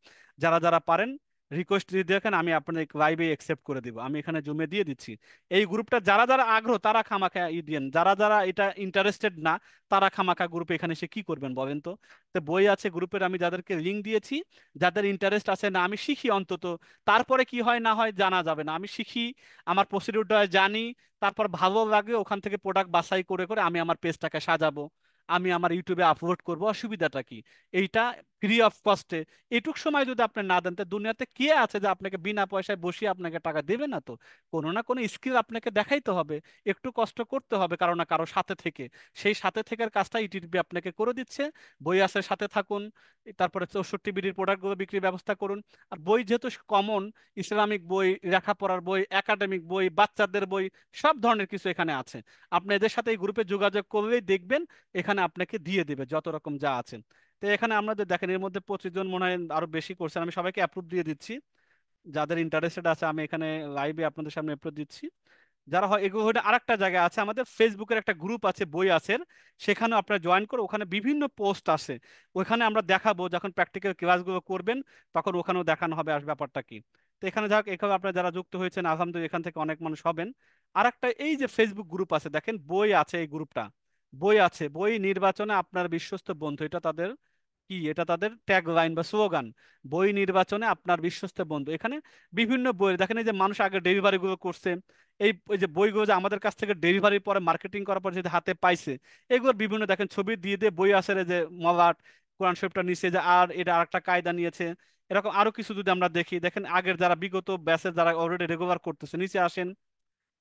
যারা যারা পারেন রিকোয়েস্ট দিয়ে দেখেন, আমি আপনাদের লাইভে একসেপ্ট করে দিব, আমি এখানে জুমে দিয়ে দিচ্ছি। এই গ্রুপটা যারা যারা আগ্রহ তারা খামাখা দিয়েন, যারা যারা এটা ইন্টারেস্টেড না তারা খামাখা গ্রুপে এখানে এসে কি করবেন বলেন তো। তো বই আছে গ্রুপের আমি যাদেরকে লিঙ্ক দিয়েছি, যাদের ইন্টারেস্ট আছে, না আমি শিখি অন্তত, তারপরে কি হয় না হয় জানা যাবে না, আমি শিখি, আমার প্রসিডিউরটা জানি, তারপর ভালো লাগে ওখান থেকে প্রোডাক্ট বাছাই করে করে আমি আমার পেজটাকে সাজাবো, আমি আমার ইউটিউবে আপলোড করব, অসুবিধাটা কি? এইটা ফ্রি অফ কস্টে। এটুক সময় যদি আপনি না দেন, তো দুনিয়াতে কে আছে যে আপনাকে বিনা পয়সায় বসিয়ে আপনাকে টাকা দেবে না? তো কোনো না কোনো স্কিল আপনাকে দেখাইতে হবে, একটু কষ্ট করতে হবে কারো না কারো সাথে থেকে। সেই সাথে থেকের কাজটা ইউটিউবে আপনাকে করে দিচ্ছে। বই আছে, সাথে থাকুন। তারপরে 64 বিডির প্রোডাক্টগুলো বিক্রির ব্যবস্থা করুন। আর বই যেহেতু কমন, ইসলামিক বই, লেখাপড়ার বই, একাডেমিক বই, বাচ্চাদের বই, সব ধরনের কিছু এখানে আছে। আপনি এদের সাথে এই গ্রুপে যোগাযোগ করলেই দেখবেন এখানে আপনাকে দিয়ে দেবে যত রকম যা আছে। তো এখানে আপনাদের দেখেন এর মধ্যে 25 জন মনে হয় আরো বেশি করছেন, আমি সবাইকে অ্যাপ্রুভ দিয়ে দিচ্ছি। যাদের ইন্টারেস্টেড আছে আমি এখানে লাইভে আপনাদের সামনে অ্যাপ্রুভ দিচ্ছি। যারা হয় এগুলো হলে আরেকটা জায়গা আছে, আমাদের ফেসবুকের একটা গ্রুপ আছে বই আছে, সেখানে আপনারা জয়েন করে, ওখানে বিভিন্ন পোস্ট আছে, ওখানে আমরা দেখাবো যখন প্র্যাকটিক্যাল ক্লাসগুলো করবেন, তখন ওখানেও দেখানো হবে আর ব্যাপারটা কি। তো এখানে যাক, এখানে আপনারা যারা যুক্ত হয়েছেন আলহামদুলিল্লাহ, এখান থেকে অনেক মানুষ হবেন। আর একটা এই যে ফেসবুক গ্রুপ আছে দেখেন, বই আছে, এই গ্রুপটা বই আছে, বই নির্বাচনে আপনার বিশ্বস্ত বন্ধু, এটা তাদের কি, এটা তাদের ট্যাগ লাইন বা স্লোগান, বই নির্বাচনে আপনার বিশ্বস্ত বন্ধু। এখানে বিভিন্ন বই দেখেন, এই যে মানুষ আগে ডেলিভারি গুলো করছে, এই যে বইগুলো যে আমাদের কাছ থেকে ডেলিভারি পরে মার্কেটিং করার পর যদি হাতে পাইছে, এগুলোর বিভিন্ন দেখেন ছবি দিয়ে দিয়ে বই আসে, যে মলাট কোরআন শরীফটা নিচে, যে আর এটা আরেকটা কায়দা নিয়েছে, এরকম আরো কিছু যদি আমরা দেখি, দেখেন আগের যারা বিগত ব্যাচের যারা অলরেডি রেগুলার করতেছে, নিচে আসেন,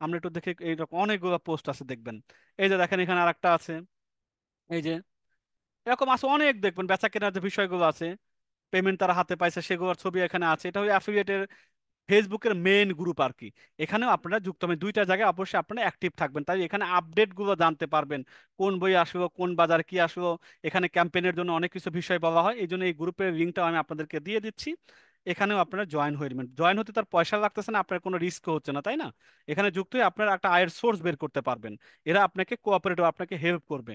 আমরা একটু দেখি, এইরকম অনেকগুলো পোস্ট আছে দেখবেন। এই যে দেখেন এখানে আরেকটা আছে, এই যে এরকম আছে অনেক, দেখবেন বেচা কেনার যে বিষয়গুলো আছে, পেমেন্ট তারা হাতে পাইছে সেগুলোর ছবি এখানে আছে। এটা হলো অ্যাফিলিয়েটের ফেসবুকের মেইন গ্রুপ আর কি। এখানেও আপনারা যুক্ত হবেন, দুইটা জায়গায় অবশ্যই আপনারা অ্যাক্টিভ থাকবেন, তাই এখানে আপডেট গুলো জানতে পারবেন, কোন বই আসলো, কোন বাজার কি আসলো, এখানে ক্যাম্পেইনের জন্য অনেক কিছু বিষয় বলা হয়, এই জন্য এই গ্রুপের লিঙ্কটাও আমি আপনাদেরকে দিয়ে দিচ্ছি। এখানেও আপনারা জয়েন হয়ে নেবেন, জয়েন হতে তার পয়সা লাগতেছে না, আপনার কোনো রিস্ক হচ্ছে না, তাই না? এখানে যুক্ত হয়ে আপনারা একটা আয়ের সোর্স বের করতে পারবেন, এরা আপনাকে কোঅপারেটিভ, আপনাকে হেল্প করবে।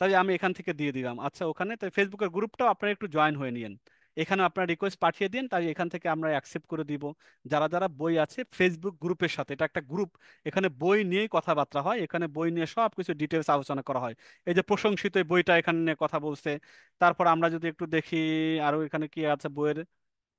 তাই আমি এখান থেকে দিয়ে দিলাম। আচ্ছা, ওখানে তাই ফেসবুকের গ্রুপটাও আপনারা একটু জয়েন হয়ে নিন, এখানে আপনার রিকোয়েস্ট পাঠিয়ে দিন, তাই এখান থেকে আমরা অ্যাকসেপ্ট করে দিব। যারা যারা বই আছে ফেসবুক গ্রুপের সাথে, এটা একটা গ্রুপ, এখানে বই নিয়েই কথাবার্তা হয়, এখানে বই নিয়ে সব কিছু ডিটেলস আলোচনা করা হয়। এই যে প্রশংসিত এই বইটা এখানে নিয়ে কথা বলছে। তারপর আমরা যদি একটু দেখি আরো এখানে কি আছে বইয়ের,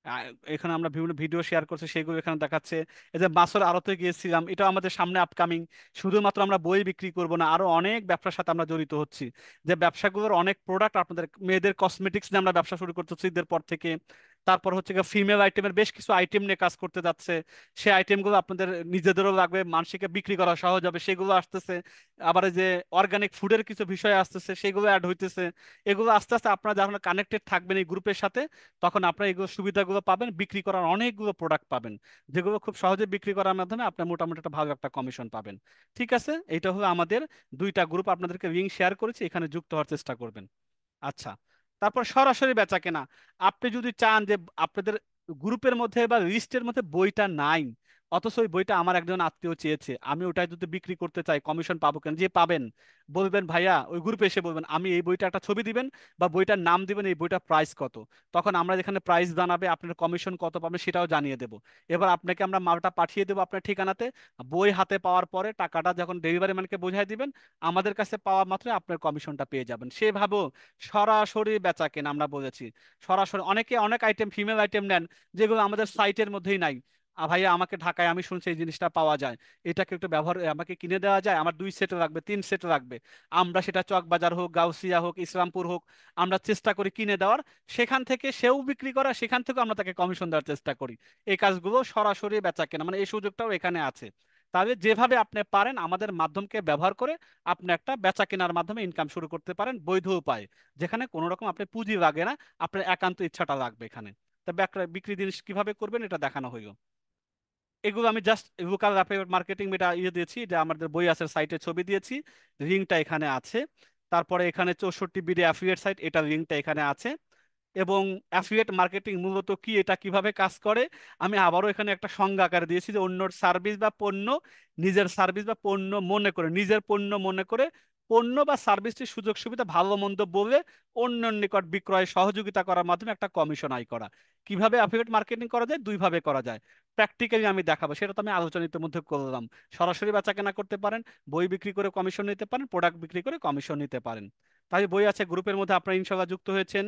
আহ, এখানে আমরা বিভিন্ন ভিডিও শেয়ার করছি, সেগুলো এখানে দেখাচ্ছে। এই যে মাসুর আড়তে গিয়েছিলাম, এটা আমাদের সামনে আপকামিং। শুধুমাত্র আমরা বই বিক্রি করব না, আরো অনেক ব্যবসার সাথে আমরা জড়িত হচ্ছি, যে ব্যবসাগুলোর অনেক প্রোডাক্ট আপনাদের, মেয়েদের কসমেটিক্স নিয়ে আমরা ব্যবসা শুরু করতেছি ঈদের পর থেকে। তারপর হচ্ছে ফিমেল আইটেমের বেশ কিছু আইটেম নিয়ে কাজ করতে যাচ্ছে। সেই আইটেমগুলো আপনাদের নিজেদেরও লাগবে, মানুষকে বিক্রি করা সহজ হবে, সেগুলো আসতেছে। আবার এই যে অর্গানিক ফুডের কিছু বিষয় আসতেছে, সেগুলো অ্যাড হইতেছে। এগুলো আস্তে আস্তে আপনারা যখন কানেক্টেড থাকবেন এই গ্রুপের সাথে, তখন আপনারা এগুলো সুবিধাগুলো পাবেন, বিক্রি করার অনেকগুলো প্রোডাক্ট পাবেন, যেগুলো খুব সহজে বিক্রি করার মাধ্যমে আপনার মোটামুটি একটা ভালো একটা কমিশন পাবেন। ঠিক আছে, এইটা হলো আমাদের দুইটা গ্রুপ, আপনাদেরকে লিঙ্ক শেয়ার করেছি, এখানে যুক্ত হওয়ার চেষ্টা করবেন। আচ্ছা, তারপর সরাসরি বেচা কেনা। আপনি যদি চান যে আপনাদের গ্রুপের মধ্যে বা লিস্টের মধ্যে বইটা নাই, অথচ ওই বইটা আমার একজন আত্মীয় চেয়েছে, আমি ওটাই যদি বিক্রি করতে চাই, কমিশন পাবো কেন? যে পাবেন, বলবেন ভাইয়া, ওই গ্রুপে এসে বলবেন আমি এই বইটা, একটা ছবি দিবেন বা বইটার নাম দিবেন, এই বইটার প্রাইস কত। তখন আমরা যেখানে প্রাইস জানাবে, আপনার কমিশন কত পাবেন সেটাও জানিয়ে দেবো। এবার আপনাকে আমরা মালটা পাঠিয়ে দেবো আপনার ঠিকানাতে। বই হাতে পাওয়ার পরে টাকাটা যখন ডেলিভারি ম্যানকে বোঝাই দিবেন, আমাদের কাছে পাওয়া মাত্র আপনার কমিশনটা পেয়ে যাবেন। সেভাবেও সরাসরি বেচা কেনা আমরা বলেছি। সরাসরি অনেকে অনেক আইটেম, ফিমেল আইটেম নেন, যেগুলো আমাদের সাইটের মধ্যেই নাই। ভাইয়া আমাকে ঢাকায়, আমি শুনছি এই জিনিসটা পাওয়া যায়, এটাকে একটু ব্যবহার, আমাকে কিনে দেওয়া যায়, আমার 2 সেট লাগবে, 3 সেট লাগবে। আমরা সেটা চকবাজার হোক, গাউসিয়া হোক, ইসলামপুর হোক, আমরা চেষ্টা করি কিনে দেওয়ার। সেখান থেকে সেও বিক্রি করা, সেখান থেকে আমরা তাকে কমিশন দেওয়ার চেষ্টা করি। এই কাজগুলো সরাসরি বেচা কেনা, মানে এই সুযোগটাও এখানে আছে। তাহলে যেভাবে আপনি পারেন আমাদের মাধ্যমকে ব্যবহার করে আপনি একটা বেচা কেনার মাধ্যমে ইনকাম শুরু করতে পারেন, বৈধ উপায়, যেখানে কোনো রকম আপনি পুঁজি লাগে না, আপনার একান্ত ইচ্ছাটা লাগবে এখানে। তা বিক্রি জিনিস কিভাবে করবেন এটা দেখানো হইলো। এগুলো আমি জাস্ট লোকাল অ্যাফিলিয়েট মার্কেটিং এটা দিয়েছি, যে আমাদের বই আছে সাইটে ছবি দিয়েছি, লিঙ্কটা এখানে আছে। তারপরে এখানে 64 বিডি অ্যাফিলিয়েট সাইট, এটা লিঙ্কটা এখানে আছে। এবং অ্যাফিলিয়েট মার্কেটিং মূলত কি, এটা কিভাবে কাজ করে, আমি আবারও এখানে একটা সংজ্ঞা আকারে দিয়েছি, যে অন্যর সার্ভিস বা পণ্য নিজের সার্ভিস বা পণ্য মনে করে, নিজের পণ্য মনে করে পণ্য বা সার্ভিসটির সুযোগ সুবিধা ভালো মন্দ বলে অন্যের নিকট বিক্রয় সহযোগিতা করার মাধ্যমে একটা কমিশন আয় করা। কিভাবে অ্যাফিলিয়েট মার্কেটিং করা যায়? দুইভাবে করা যায়, প্র্যাকটিক্যালি আমি দেখাবো, সেটা তো আমি আলোচনা ইতিমধ্যে করলাম। সরাসরি বেচা কেনা করতে পারেন, বই বিক্রি করে কমিশন নিতে পারেন, প্রোডাক্ট বিক্রি করে কমিশন নিতে পারেন। তাই বই আছে গ্রুপের মধ্যে, আপনারা ইনশাল্লাহ যুক্ত হয়েছেন।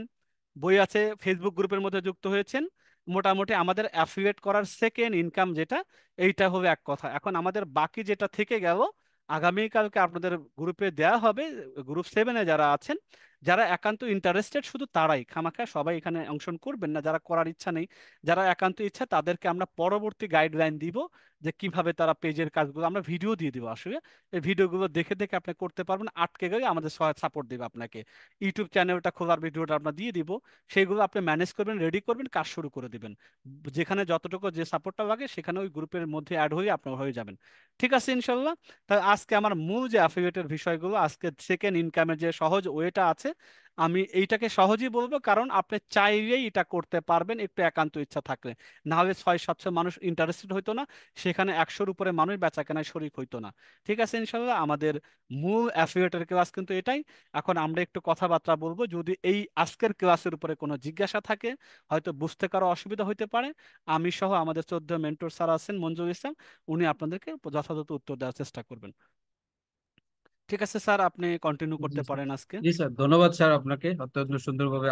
বই আছে ফেসবুক গ্রুপের মধ্যে যুক্ত হয়েছেন। মোটামুটি আমাদের অ্যাফিলিয়েট করার সেকেন্ড ইনকাম যেটা, এইটা হলো এক কথা। এখন আমাদের বাকি যেটা থেকে গেল, আগামীকালকে আপনাদের গ্রুপে দেয়া হবে। গ্রুপ 7-এ যারা আছেন, যারা একান্ত ইন্টারেস্টেড, শুধু তারাই, খামাখা সবাই এখানে অংশগ্রহণ করবেন না যারা করার ইচ্ছা নেই। যারা একান্ত ইচ্ছা, তাদেরকে আমরা পরবর্তী গাইডলাইন দিব, যে কিভাবে তারা পেজের কাজগুলো, আমরা ভিডিও দিয়ে দিব আসলে। এই ভিডিওগুলো দেখে দেখে আপনি করতে পারবেন, আটকে গেলে আমাদের সাপোর্ট দেবে আপনাকে। ইউটিউব চ্যানেলটা খোলার ভিডিওটা আমরা দিয়ে দিব, সেইগুলো আপনি ম্যানেজ করবেন, রেডি করবেন, কাজ শুরু করে দিবেন। যেখানে যতটুকু যে সাপোর্টটা লাগে, সেখানে ওই গ্রুপের মধ্যে অ্যাড হয়ে আপনার হয়ে যাবেন। ঠিক আছে ইনশাল্লাহ। তাই আজকে আমার মূল যে অ্যাফিলিয়েটের বিষয়গুলো, আজকে সেকেন্ড ইনকামের যে সহজ ওয়েটা আছে, আমি এইটাকে সহজই বলবো, কারণ আপনি চাইলেই এটা করতে পারবেন একটু একান্ত ইচ্ছা থাকলে। না হলে 600-700 মানুষ ইন্টারেস্টেড হইতো না, সেখানে 100-র উপরে মানুষ বেচা কেনায় শরিক হইতো না। ঠিক আছে ইনশাল্লাহ, আমাদের মূল অ্যাফিলিয়েটের ক্লাস কিন্তু এটাই। এখন আমরা একটু কথাবার্তা বলবো, যদি এই আজকের ক্লাসের উপরে কোনো জিজ্ঞাসা থাকে, হয়তো বুঝতে কারো অসুবিধা হইতে পারে, আমি সহ আমাদের 14 মেন্টর স্যার আছেন, মঞ্জুর ইসলাম, উনি আপনাদেরকে যথাযথ উত্তর দেওয়ার চেষ্টা করবেন। ঠিক আছে স্যার, আপনি কন্টিনিউ জি করতে স্যার। পারেন আজকে। জি স্যার, ধন্যবাদ স্যার আপনাকে অত্যন্ত সুন্দরভাবে